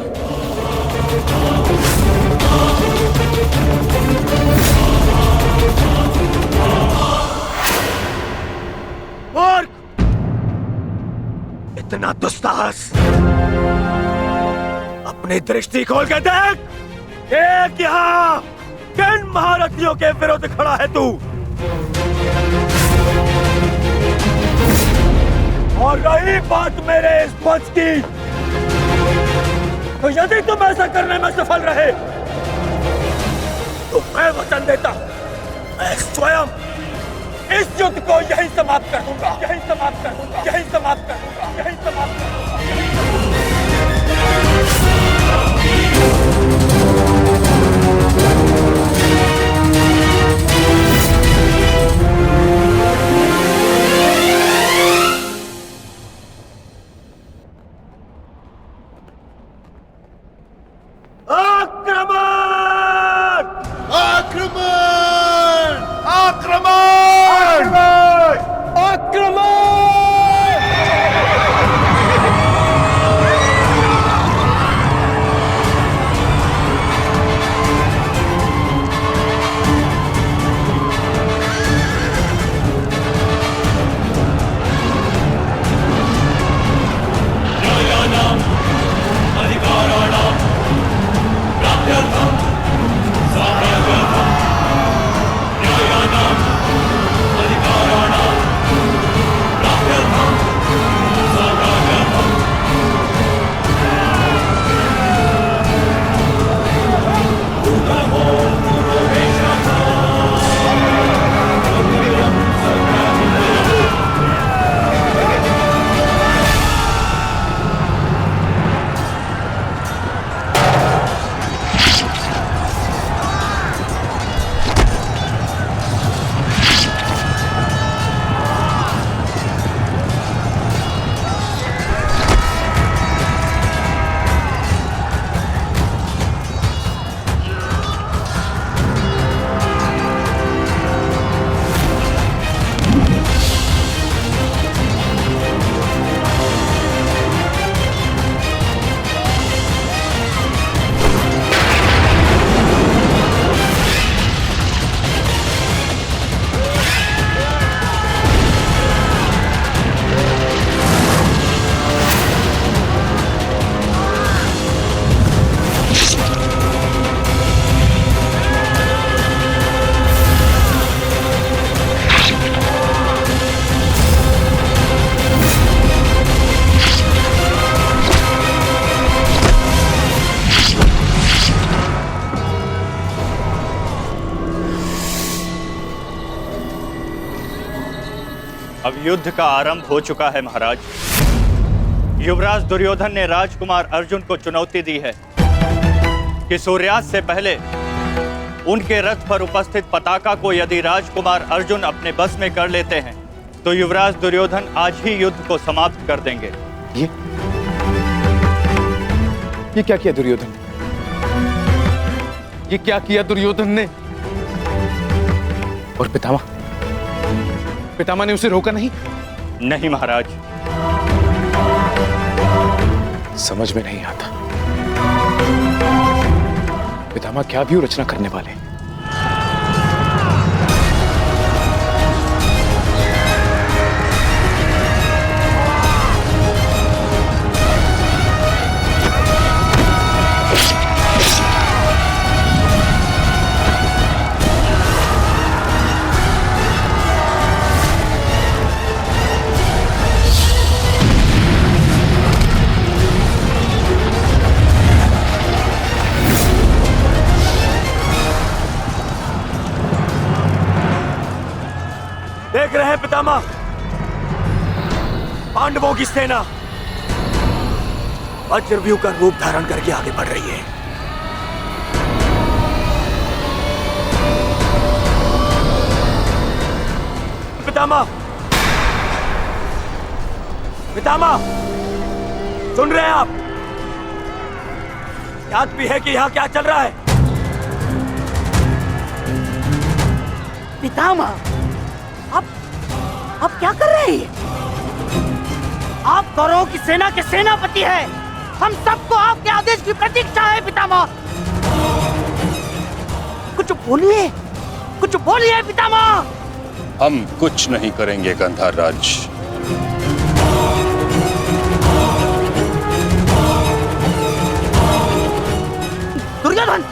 मूर्ख! इतना दुस्साहस! अपनी दृष्टि खोल के देख, एक यहाँ किन महारथियों के विरुद्ध खड़ा है तू? और रही बात मेरे इस वंश की, तो यदि तुम ऐसा करने में सफल रहे तो मैं वचन देता हूं, मैं स्वयं इस युद्ध को यहीं समाप्त कर दूंगा, यहीं समाप्त कर दूंगा, यहीं समाप्त कर दूंगा, यहीं समाप्त कर दूंगा। अब युद्ध का आरंभ हो चुका है महाराज। युवराज दुर्योधन ने राजकुमार अर्जुन को चुनौती दी है कि सूर्यास्त से पहले उनके रथ पर उपस्थित पताका को यदि राजकुमार अर्जुन अपने बस में कर लेते हैं तो युवराज दुर्योधन आज ही युद्ध को समाप्त कर देंगे। ये क्या किया दुर्योधन ने? ये क्या किया दुर्योधन ने? और पितामह ने उसे रोका नहीं? नहीं महाराज। समझ में नहीं आता पितामह क्या भी रचना करने वाले। देख रहे हैं पितामह, पांडवों की सेना वज्रव्यूह का रूप धारण करके आगे बढ़ रही है। पितामह, पितामह, सुन रहे हैं आप? याद भी है कि यहां क्या चल रहा है? पितामह, आप क्या कर रहे हैं? आप कौरवों की सेना के सेनापति हैं। हम सबको आपके आदेश की प्रतीक्षा है पितामह। कुछ बोलिए पितामह। हम कुछ नहीं करेंगे गंधार राज। दुर्योधन,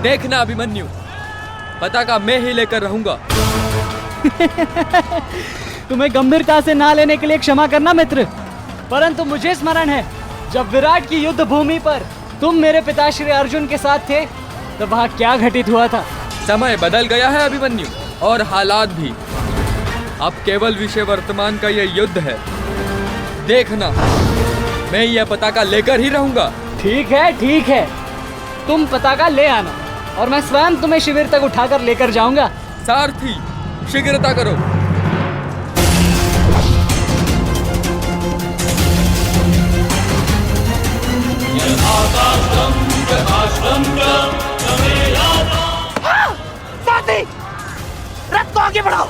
देखना अभिमन्यु, पताका मैं ही लेकर रहूंगा। तुम्हें गंभीरता से ना लेने के लिए क्षमा करना मित्र, परंतु मुझे स्मरण है जब विराट की युद्ध भूमि पर तुम मेरे पिता श्री अर्जुन के साथ थे तब वहां क्या घटित हुआ था। समय बदल गया है अभिमन्यु, और हालात भी। अब केवल विषय वर्तमान का यह युद्ध है। देखना, मैं यह पताका लेकर ही रहूंगा। ठीक है, तुम पताका ले आना और मैं स्वयं तुम्हें शिविर तक उठाकर लेकर जाऊंगा। सारथी, शीघ्रता करो। सारथी, रथ को आगे बढ़ाओ,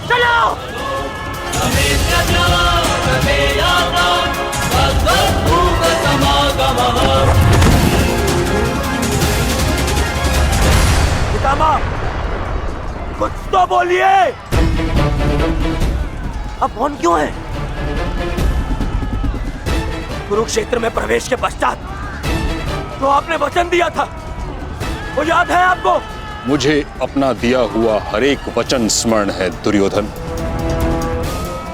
चलो। पितामह, कुछ तो बोलिए। अब मौन क्यों है? कुरुक्षेत्र में प्रवेश के पश्चात तो आपने वचन दिया था, वो याद है आपको? मुझे अपना दिया हुआ हर एक वचन स्मरण है दुर्योधन।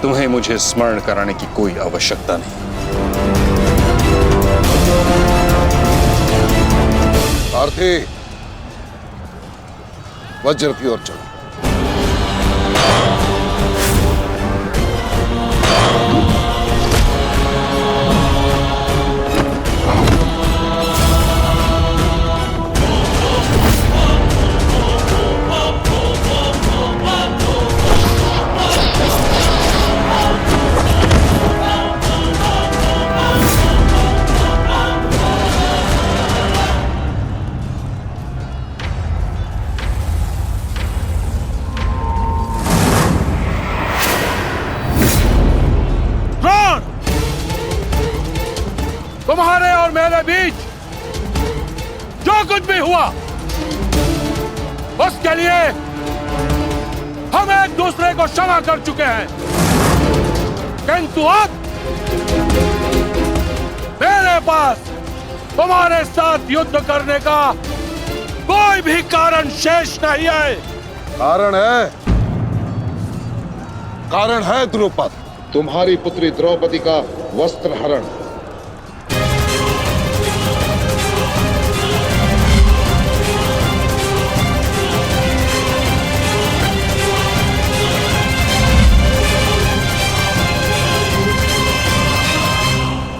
तुम्हें मुझे स्मरण कराने की कोई आवश्यकता नहीं। सारथी, वज्र की ओर चलो। तुम्हारे और मेरे बीच जो कुछ भी हुआ उसके लिए हम एक दूसरे को क्षमा कर चुके हैं, किंतु अब मेरे पास तुम्हारे साथ युद्ध करने का कोई भी कारण शेष नहीं है। कारण है द्रुपद, तुम्हारी पुत्री द्रौपदी का वस्त्र हरण।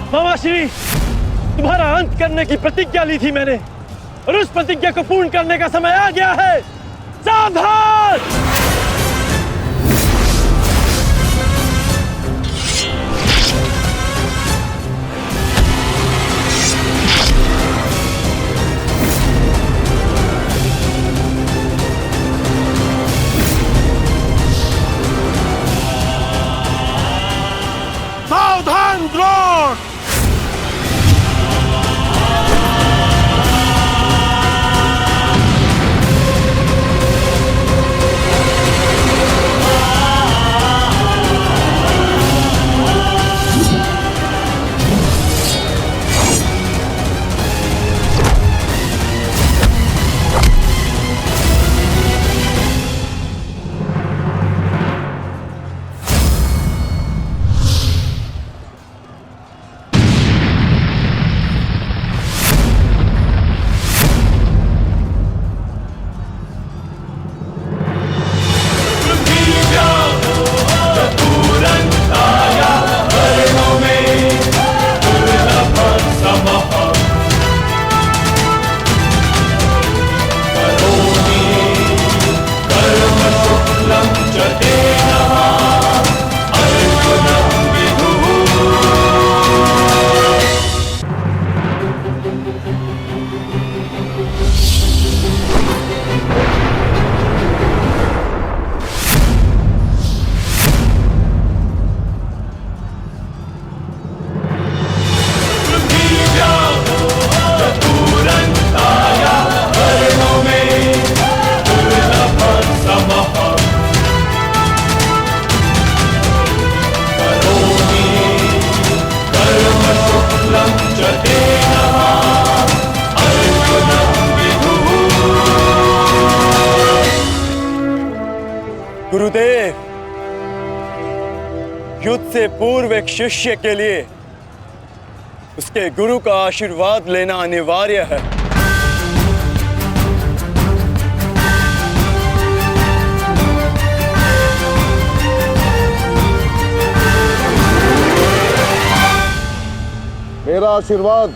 मामाश्री, तुम्हारे युद्ध करने की प्रतिज्ञा ली थी मैंने, और उस प्रतिज्ञा को पूर्ण करने का समय आ गया है। सावधान! सावधान द्रोण! गुरुदेव, युद्ध से पूर्व एक शिष्य के लिए उसके गुरु का आशीर्वाद लेना अनिवार्य है। मेरा आशीर्वाद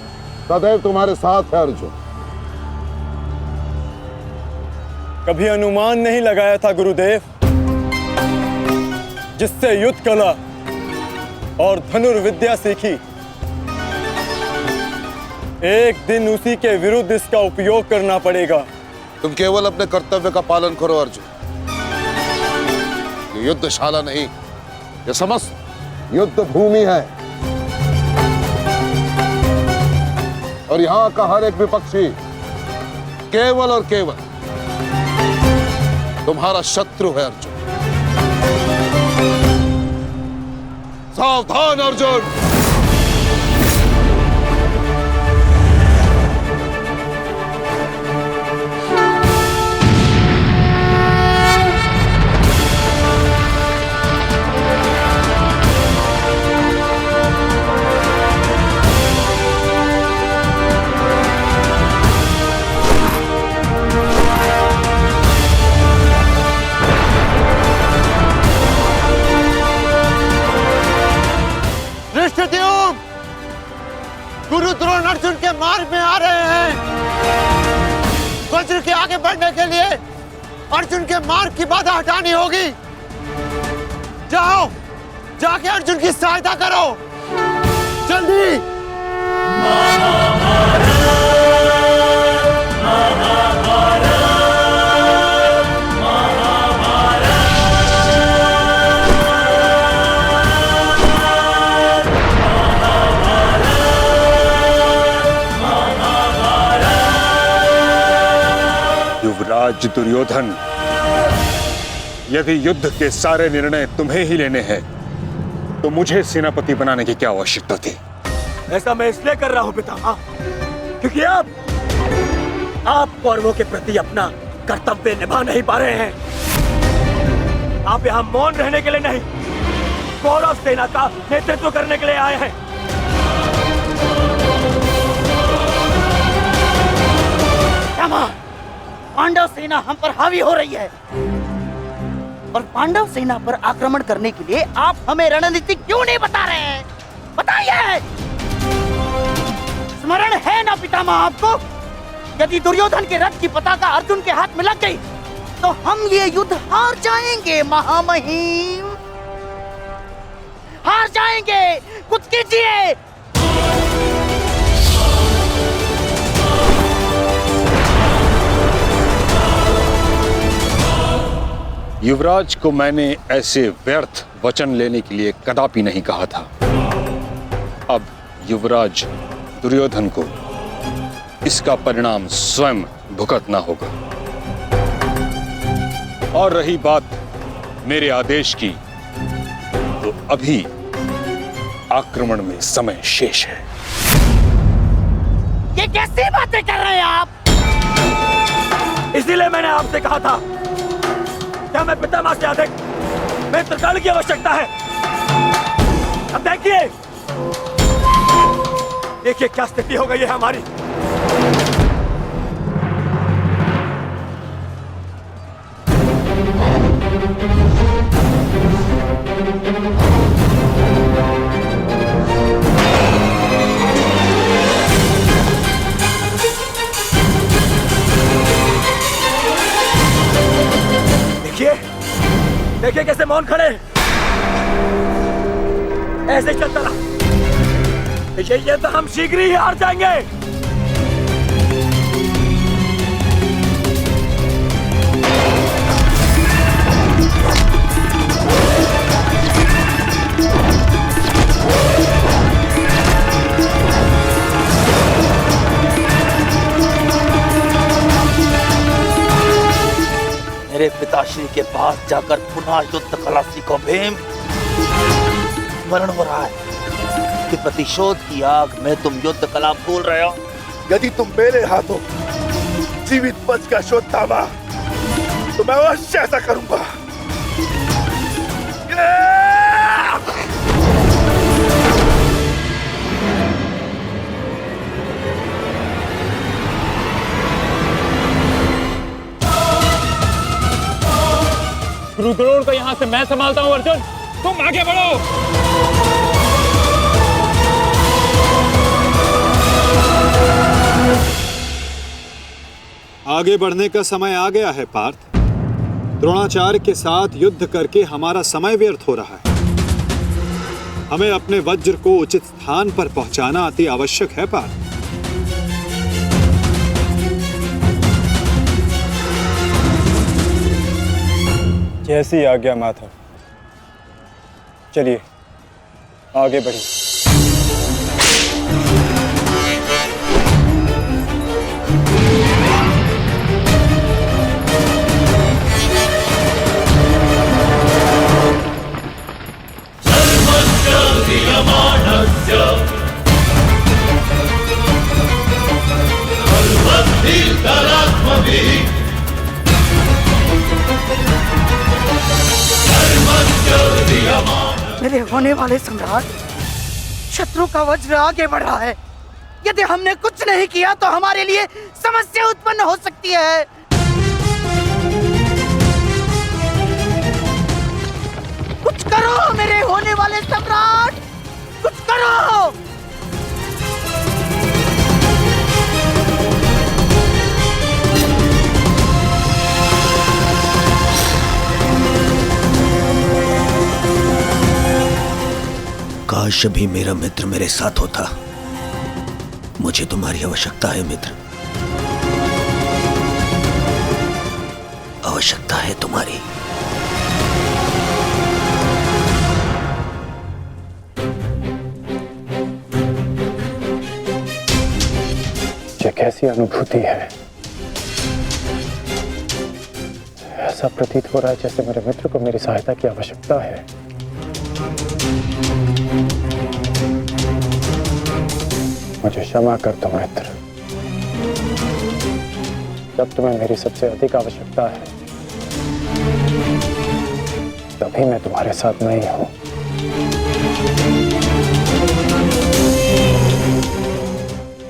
सदैव तुम्हारे साथ है अर्जुन। कभी अनुमान नहीं लगाया था गुरुदेव, जिससे युद्ध कला और धनुर्विद्या सीखी, एक दिन उसी के विरुद्ध इसका उपयोग करना पड़ेगा। तुम केवल अपने कर्तव्य का पालन करो अर्जुन। ये युद्धशाला नहीं, ये समस्त युद्ध भूमि है, और यहां का हर एक विपक्षी केवल और केवल तुम्हारा शत्रु है अर्जुन। सावधान अर्जुन! गुरु द्रोण अर्जुन के मार्ग में आ रहे हैं। वज्र के आगे बढ़ने के लिए अर्जुन के मार्ग की बाधा हटानी होगी। जाओ, जाके अर्जुन की सहायता करो, जल्दी। युवराज दुर्योधन, यदि युद्ध के सारे निर्णय तुम्हें ही लेने हैं, तो मुझे सेनापति बनाने की क्या आवश्यकता थी? ऐसा मैं इसलिए कर रहा हूं पितामह, क्योंकि आप कौरवों के प्रति अपना कर्तव्य निभा नहीं पा रहे हैं। आप यहाँ मौन रहने के लिए नहीं, कौरव सेना का नेतृत्व करने के लिए आए हैं। पांडव सेना हम पर हावी हो रही है, और पांडव सेना पर आक्रमण करने के लिए आप हमें रणनीति क्यों नहीं बता रहे हैं? बताइए। स्मरण है ना पितामह आपको? यदि दुर्योधन के रथ की पताका अर्जुन के हाथ में लग गई तो हम ये युद्ध हार जाएंगे महामहिम, हार जाएंगे। कुछ कीजिए। युवराज को मैंने ऐसे व्यर्थ वचन लेने के लिए कदापि नहीं कहा था। अब युवराज दुर्योधन को इसका परिणाम स्वयं भुगतना होगा। और रही बात मेरे आदेश की, तो अभी आक्रमण में समय शेष है। ये कैसी बातें कर रहे हैं आप? इसीलिए मैंने आपसे कहा था क्या मैं पितामह से अधिक मित्रगण की आवश्यकता है। अब देखिए देखिए क्या स्थिति हो गई है हमारी। देखिए कैसे मौन खड़े, ऐसे चलता रहा ये तो हम शीघ्र ही हार जाएंगे। मेरे पिताश्री के पास जाकर पुनः युद्ध कला सीखो भीम। स्मरण हो रहा है कि प्रतिशोध की आग में तुम युद्ध कला भूल रहे हो। यदि तुम मेरे हाथों जीवित बच का शोध थामा तो मैं अवश्य ऐसा करूंगा। गुरु द्रोण को यहां से मैं संभालता हूं। अर्जुन तुम आगे बढ़ो। आगे बढ़ने का समय आ गया है पार्थ। द्रोणाचार्य के साथ युद्ध करके हमारा समय व्यर्थ हो रहा है। हमें अपने वज्र को उचित स्थान पर पहुंचाना अति आवश्यक है पार्थ। जैसी आज्ञा माता। चलिए आगे बढ़िए। मेरे होने वाले सम्राट, शत्रु का वज्र आगे बढ़ रहा है। यदि हमने कुछ नहीं किया तो हमारे लिए समस्या उत्पन्न हो सकती है। कुछ करो मेरे होने वाले सम्राट, कुछ करो। काश अभी मेरा मित्र मेरे साथ होता। मुझे तुम्हारी आवश्यकता है मित्र, आवश्यकता है तुम्हारी। ये कैसी अनुभूति है। ऐसा प्रतीत हो रहा है जैसे मेरे मित्र को मेरी सहायता की आवश्यकता है। मुझे क्षमा कर दो मित्र, जब तुम्हें मेरी सबसे अधिक आवश्यकता है तभी मैं तुम्हारे साथ नहीं हूं।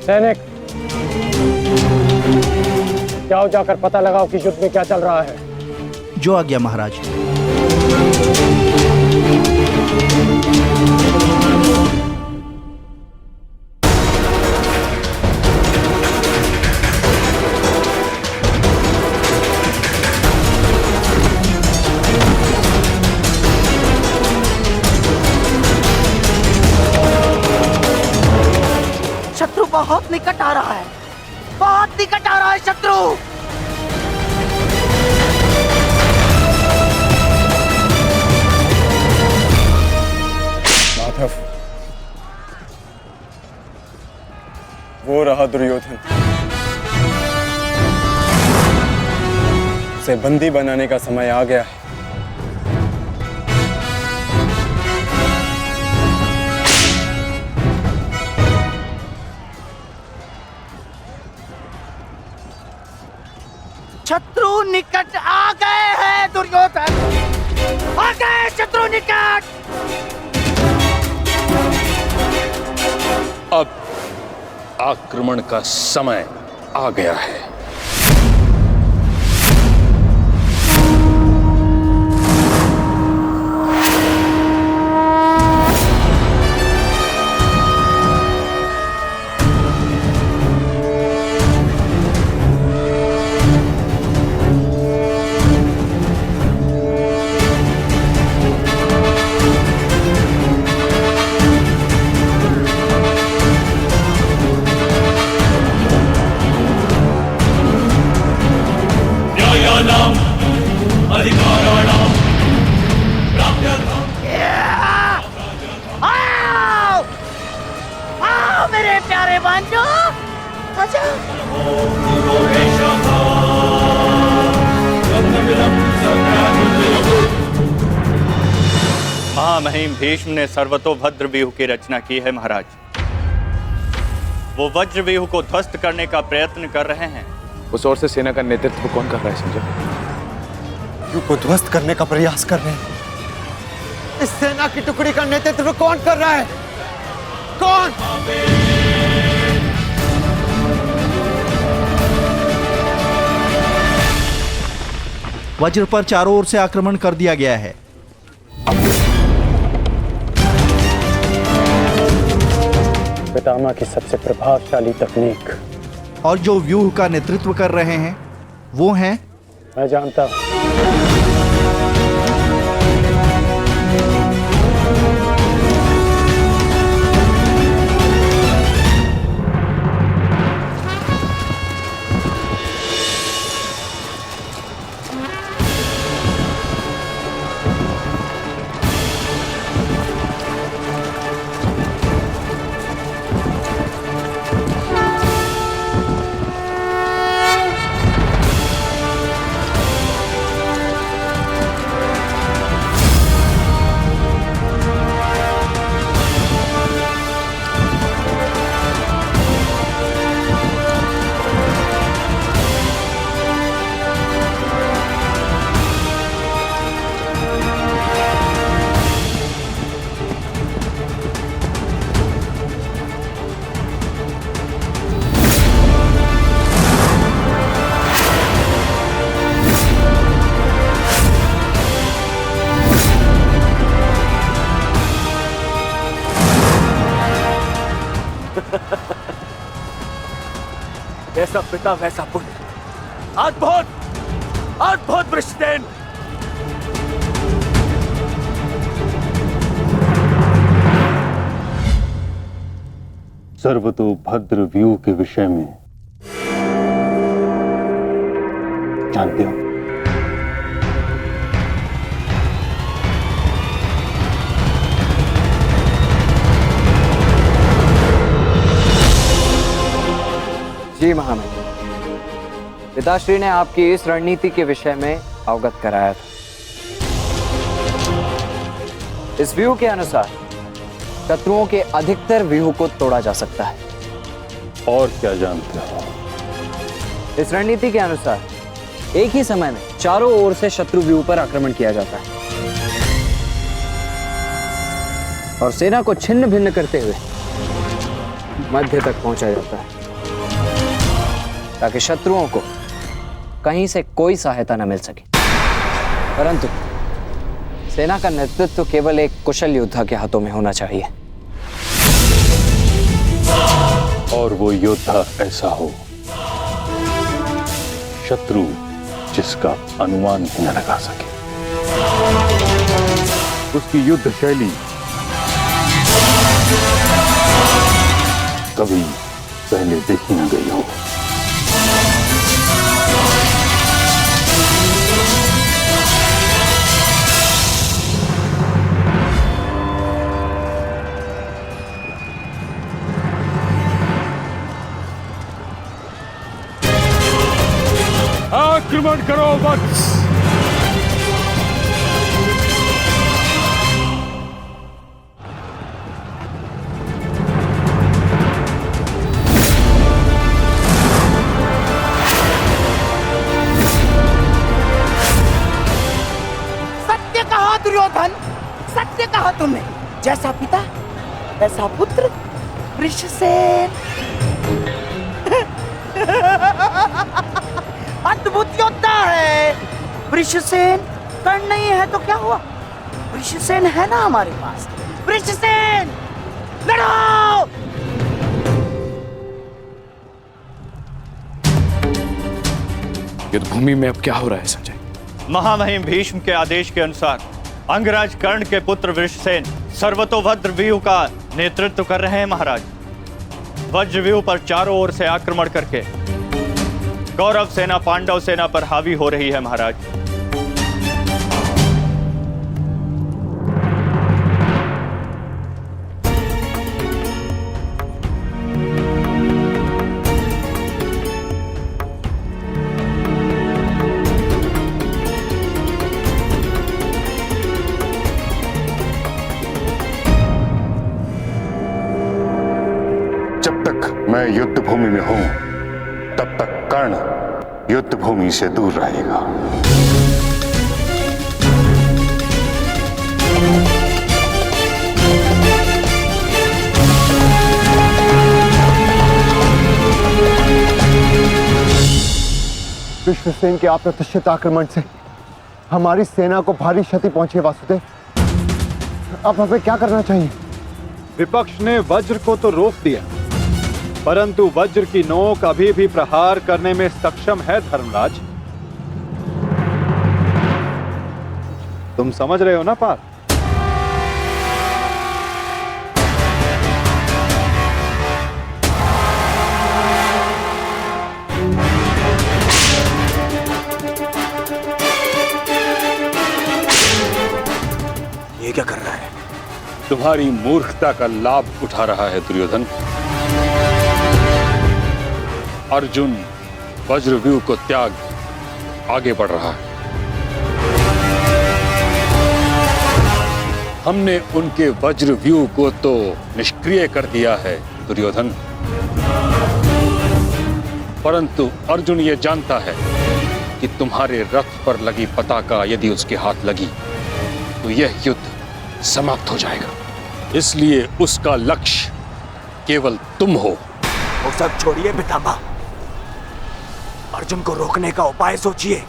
सैनिक जाओ, जाकर पता लगाओ कि युद्ध में क्या चल रहा है। जो आज्ञा महाराज। बहुत निकट आ रहा है, बहुत निकट आ रहा है शत्रु। माधव, वो रहा दुर्योधन। उसे बंदी बनाने का समय आ गया है। शत्रु निकट आ गए हैं दुर्योधन, आ गए शत्रु निकट। अब आक्रमण का समय आ गया है। मेरे प्यारे बंधु, आजा। महामहिम भीष्म ने सर्वतोभद्र व्यूह की रचना की है महाराज। वो वज्र व्यूह को ध्वस्त करने का प्रयत्न कर रहे हैं। उस ओर से सेना का नेतृत्व कौन कर रहा है संजय? व्यूह को ध्वस्त करने का प्रयास कर रहे हैं। इस सेना की टुकड़ी का नेतृत्व कौन कर रहा है? कौन? वज्र पर चारों ओर से आक्रमण कर दिया गया है। पितामह की सबसे प्रभावशाली तकनीक। और जो व्यूह का नेतृत्व कर रहे हैं वो हैं, मैं जानता हूं। जैसा पिता वैसा पुत्र। अद्भुत, अद्भुत वृषसेन। सर्वतोभद्र व्यूह के विषय में जानते हो? जी महामहिम, पिताश्री ने आपकी इस रणनीति के विषय में अवगत कराया था। इस व्यूह के अनुसार शत्रुओं के अधिकतर व्यूह को तोड़ा जा सकता है। और क्या जानते हो? इस रणनीति के अनुसार एक ही समय में चारों ओर से शत्रु व्यूह पर आक्रमण किया जाता है और सेना को छिन्न भिन्न करते हुए मध्य तक पहुंचा जाता है ताकि शत्रुओं को कहीं से कोई सहायता न मिल सके। परंतु सेना का नेतृत्व केवल एक कुशल योद्धा के हाथों में होना चाहिए। और वो योद्धा ऐसा हो शत्रु जिसका अनुमान ही न लगा सके। उसकी युद्ध शैली कभी पहले देखी ना गई हो। आक्रमण करो वत्स। सत्य कहा दुर्योधन, सत्य कहा तुमने। जैसा पिता वैसा पुत्र वृषसेन। अद्भुत योद्धा है वृषसेन। कर्ण नहीं है तो क्या हुआ, वृषसेन है ना हमारे पास। वृषसेन लड़ो। युद्ध भूमि में अब क्या हो रहा है संजय? महामहिम भीष्म के आदेश के अनुसार अंगराज कर्ण के पुत्र वृषसेन सर्वतोभद्र व्यूह का नेतृत्व कर रहे हैं महाराज। वज्रव्यूह पर चारों ओर से आक्रमण करके कौरव सेना पांडव सेना पर हावी हो रही है महाराज। जब तक मैं युद्ध भूमि में हूं तब तक कर्ण युद्ध भूमि से दूर रहेगा। विश्वसेन के अप्रत्याशित आक्रमण से हमारी सेना को भारी क्षति पहुंची है वासुदेव। अब हमें क्या करना चाहिए? विपक्ष ने वज्र को तो रोक दिया, परंतु वज्र की नोक अभी भी प्रहार करने में सक्षम है धर्मराज। तुम समझ रहे हो ना पार्थ? ये क्या कर रहा है? तुम्हारी मूर्खता का लाभ उठा रहा है दुर्योधन। अर्जुन वज्रव्यूह को त्याग आगे बढ़ रहा है। हमने उनके वज्रव्यूह को तो निष्क्रिय कर दिया है दुर्योधन, परंतु अर्जुन ये जानता है कि तुम्हारे रथ पर लगी पताका यदि उसके हाथ लगी तो यह युद्ध समाप्त हो जाएगा। इसलिए उसका लक्ष्य केवल तुम हो। वो सब छोड़िए पितामह, अर्जुन को रोकने का उपाय सोचिए।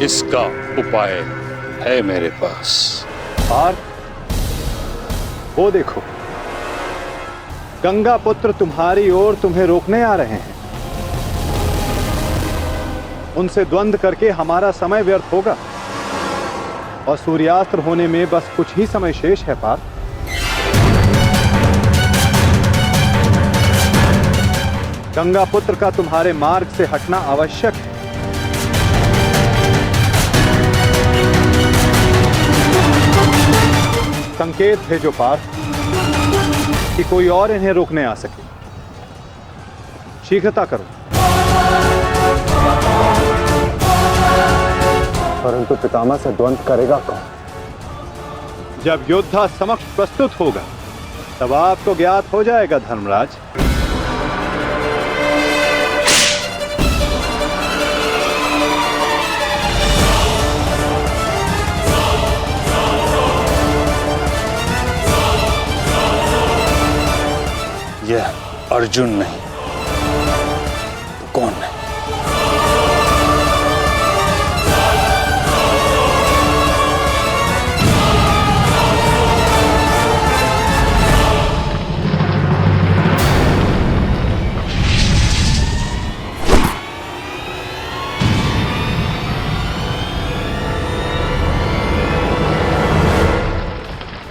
इसका उपाय है मेरे पास। पार्थ, वो देखो, गंगा पुत्र तुम्हारी ओर तुम्हें रोकने आ रहे हैं। उनसे द्वंद्व करके हमारा समय व्यर्थ होगा और सूर्यास्त्र होने में बस कुछ ही समय शेष है पार्थ। गंगा पुत्र का तुम्हारे मार्ग से हटना आवश्यक है। संकेत भेजो पार्थ कि कोई और इन्हें रोकने आ सके। शीघ्रता करो। परंतु पितामह से द्वंद्व करेगा कौन? जब योद्धा समक्ष प्रस्तुत होगा तब आपको ज्ञात हो जाएगा धर्मराज। यह अर्जुन नहीं तो कौन है?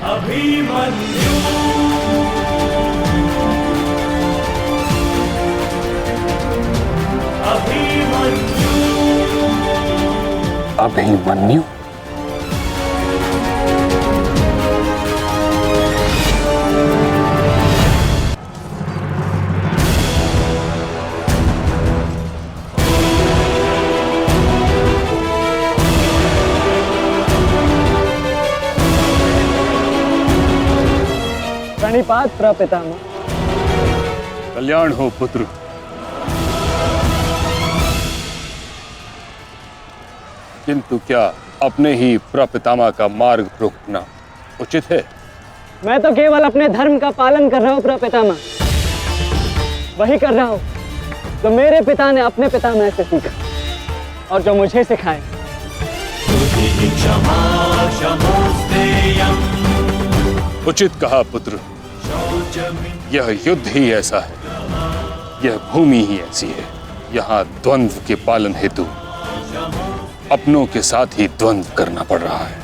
अभिमन्यु अभिमन्यु? प्रणिपात प्रपितामह। कल्याण हो पुत्र। किंतु क्या अपने ही प्रपितामह का मार्ग रोकना उचित है? मैं तो केवल अपने धर्म का पालन कर रहा हूँ प्रपितामह। वही कर रहा हूँ तो मेरे पिता ने अपने पितामह से सीखा और जो मुझे सिखाए। उचित कहा पुत्र। यह युद्ध ही ऐसा है, यह भूमि ही ऐसी है। यहाँ द्वंद्व के पालन हेतु अपनों के साथ ही द्वंद्व करना पड़ रहा है।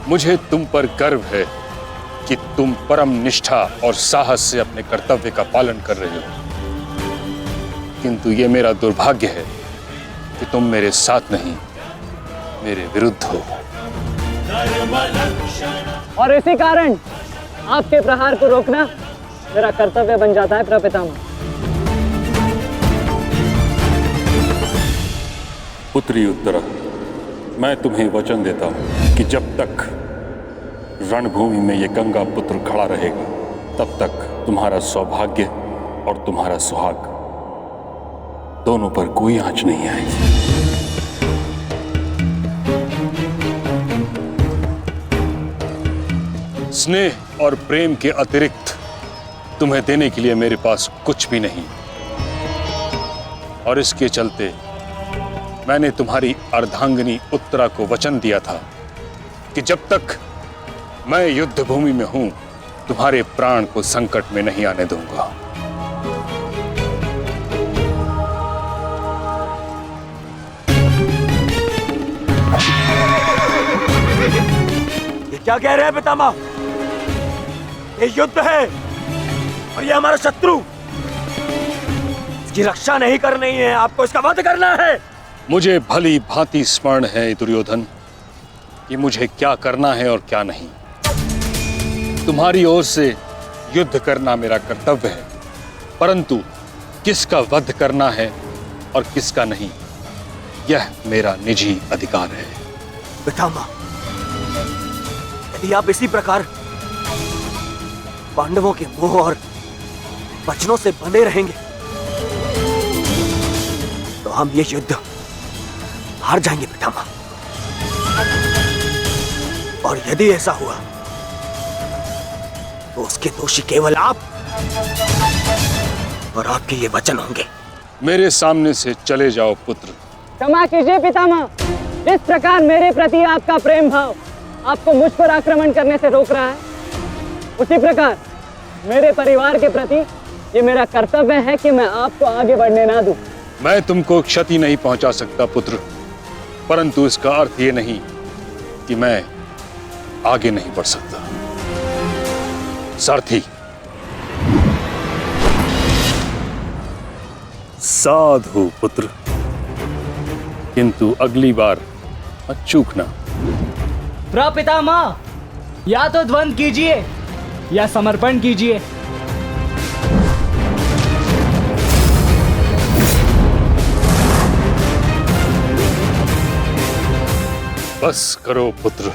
मुझे तुम पर गर्व है कि तुम परम निष्ठा और साहस से अपने कर्तव्य का पालन कर रहे हो, किंतु यह मेरा दुर्भाग्य है कि तुम मेरे साथ नहीं, मेरे विरुद्ध हो। और इसी कारण आपके प्रहार को रोकना मेरा कर्तव्य बन जाता है प्रपितामह। पुत्री उत्तरा, मैं तुम्हें वचन देता हूं कि जब तक रणभूमि में यह गंगा पुत्र खड़ा रहेगा, तब तक तुम्हारा सौभाग्य और तुम्हारा सुहाग दोनों पर कोई आंच नहीं आएगी। स्नेह और प्रेम के अतिरिक्त तुम्हें देने के लिए मेरे पास कुछ भी नहीं, और इसके चलते मैंने तुम्हारी अर्धांगिनी उत्तरा को वचन दिया था कि जब तक मैं युद्ध भूमि में हूं, तुम्हारे प्राण को संकट में नहीं आने दूंगा। ये क्या कह रहे हैं पितामह? ये युद्ध है और ये हमारा शत्रु, इसकी रक्षा नहीं करनी है, आपको इसका वध करना है। मुझे भली भांति स्मरण है दुर्योधन कि मुझे क्या करना है और क्या नहीं। तुम्हारी ओर से युद्ध करना मेरा कर्तव्य है, परंतु किसका वध करना है और किसका नहीं, यह मेरा निजी अधिकार है। पितामह, यदि आप इसी प्रकार पांडवों के मोह और वचनों से बने रहेंगे तो हम ये युद्ध हार जाएंगे पितामह। और यदि ऐसा हुआ तो उसके दोषी केवल आप और आपके ये वचन होंगे। मेरे सामने से चले जाओ पुत्र। क्षमा कीजिए पितामह, जिस प्रकार मेरे प्रति आपका प्रेम भाव आपको मुझ पर आक्रमण करने से रोक रहा है, उसी प्रकार मेरे परिवार के प्रति ये मेरा कर्तव्य है कि मैं आपको आगे बढ़ने ना दूं। मैं तुमको क्षति नहीं पहुंचा सकता पुत्र, परंतु इसका अर्थ ये नहीं कि मैं आगे नहीं बढ़ सकता। सारथी, साधु पुत्र, किंतु अगली बार मत चूकना। प्रपितामह, या तो द्वंद्व कीजिए या समर्पण कीजिए। बस करो पुत्र।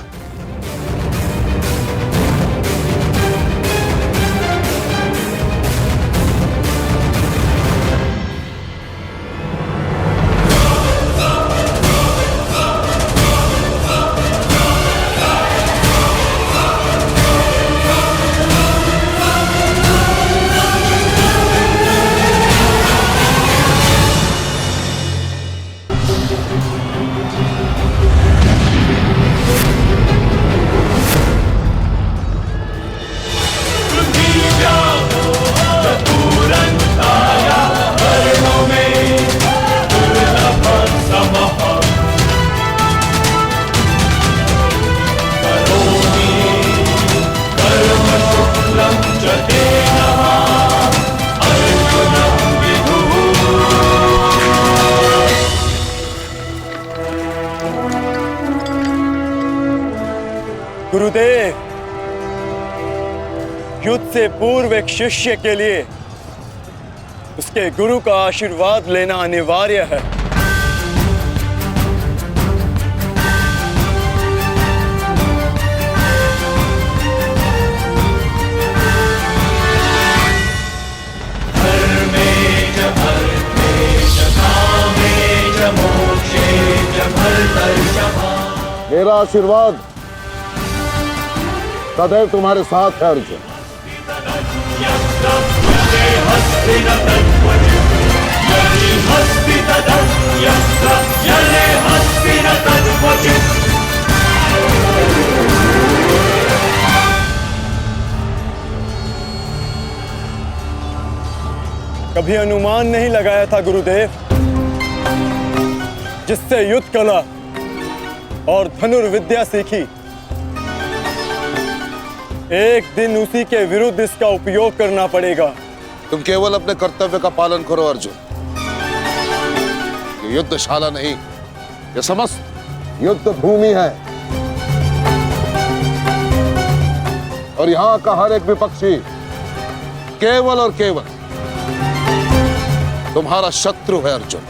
गुरुदेव, युद्ध से पूर्व एक शिष्य के लिए उसके गुरु का आशीर्वाद लेना अनिवार्य है। मेरा आशीर्वाद सदैव तुम्हारे साथ है अर्जुन। कभी अनुमान नहीं लगाया था गुरुदेव, जिससे युद्ध कला और धनुर्विद्या सीखी, एक दिन उसी के विरुद्ध इसका उपयोग करना पड़ेगा। तुम केवल अपने कर्तव्य का पालन करो अर्जुन। ये युद्धशाला नहीं, ये समस्त युद्ध भूमि है और यहाँ का हर एक विपक्षी केवल और केवल तुम्हारा शत्रु है अर्जुन।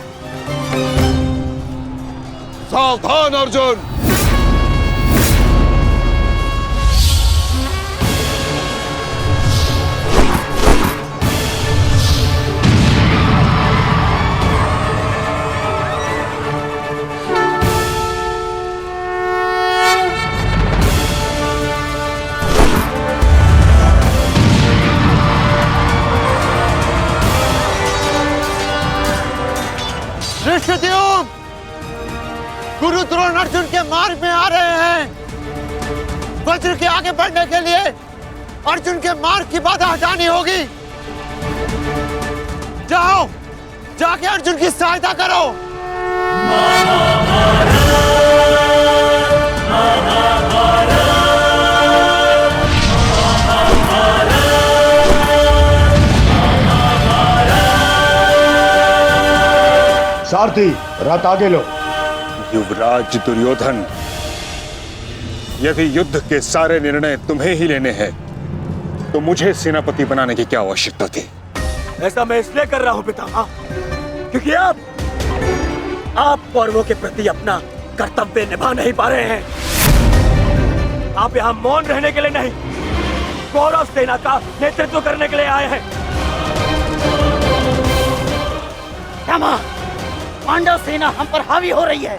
सावधान अर्जुन। धृष्टद्युम्न, गुरु द्रोण अर्जुन के मार्ग में आ रहे हैं। वज्र के आगे बढ़ने के लिए अर्जुन के मार्ग की बाधा हटानी होगी। जाओ, जाके अर्जुन की सहायता करो। सारथी, रथ आगे लो। युवराज दुर्योधन, यदि युद्ध के सारे निर्णय तुम्हें ही लेने हैं तो मुझे सेनापति बनाने की क्या आवश्यकता थी? ऐसा मैं इसलिए कर रहा हूं पितामह, क्योंकि आप कौरवों के प्रति अपना कर्तव्य निभा नहीं पा रहे हैं। आप यहाँ मौन रहने के लिए नहीं, कौरव सेना का नेतृत्व करने के लिए आए हैं। पांडव सेना हम पर हावी हो रही है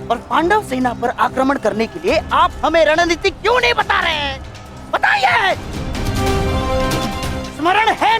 और पांडव सेना पर आक्रमण करने के लिए आप हमें रणनीति क्यों नहीं बता रहे हैं? बताइए। स्मरण है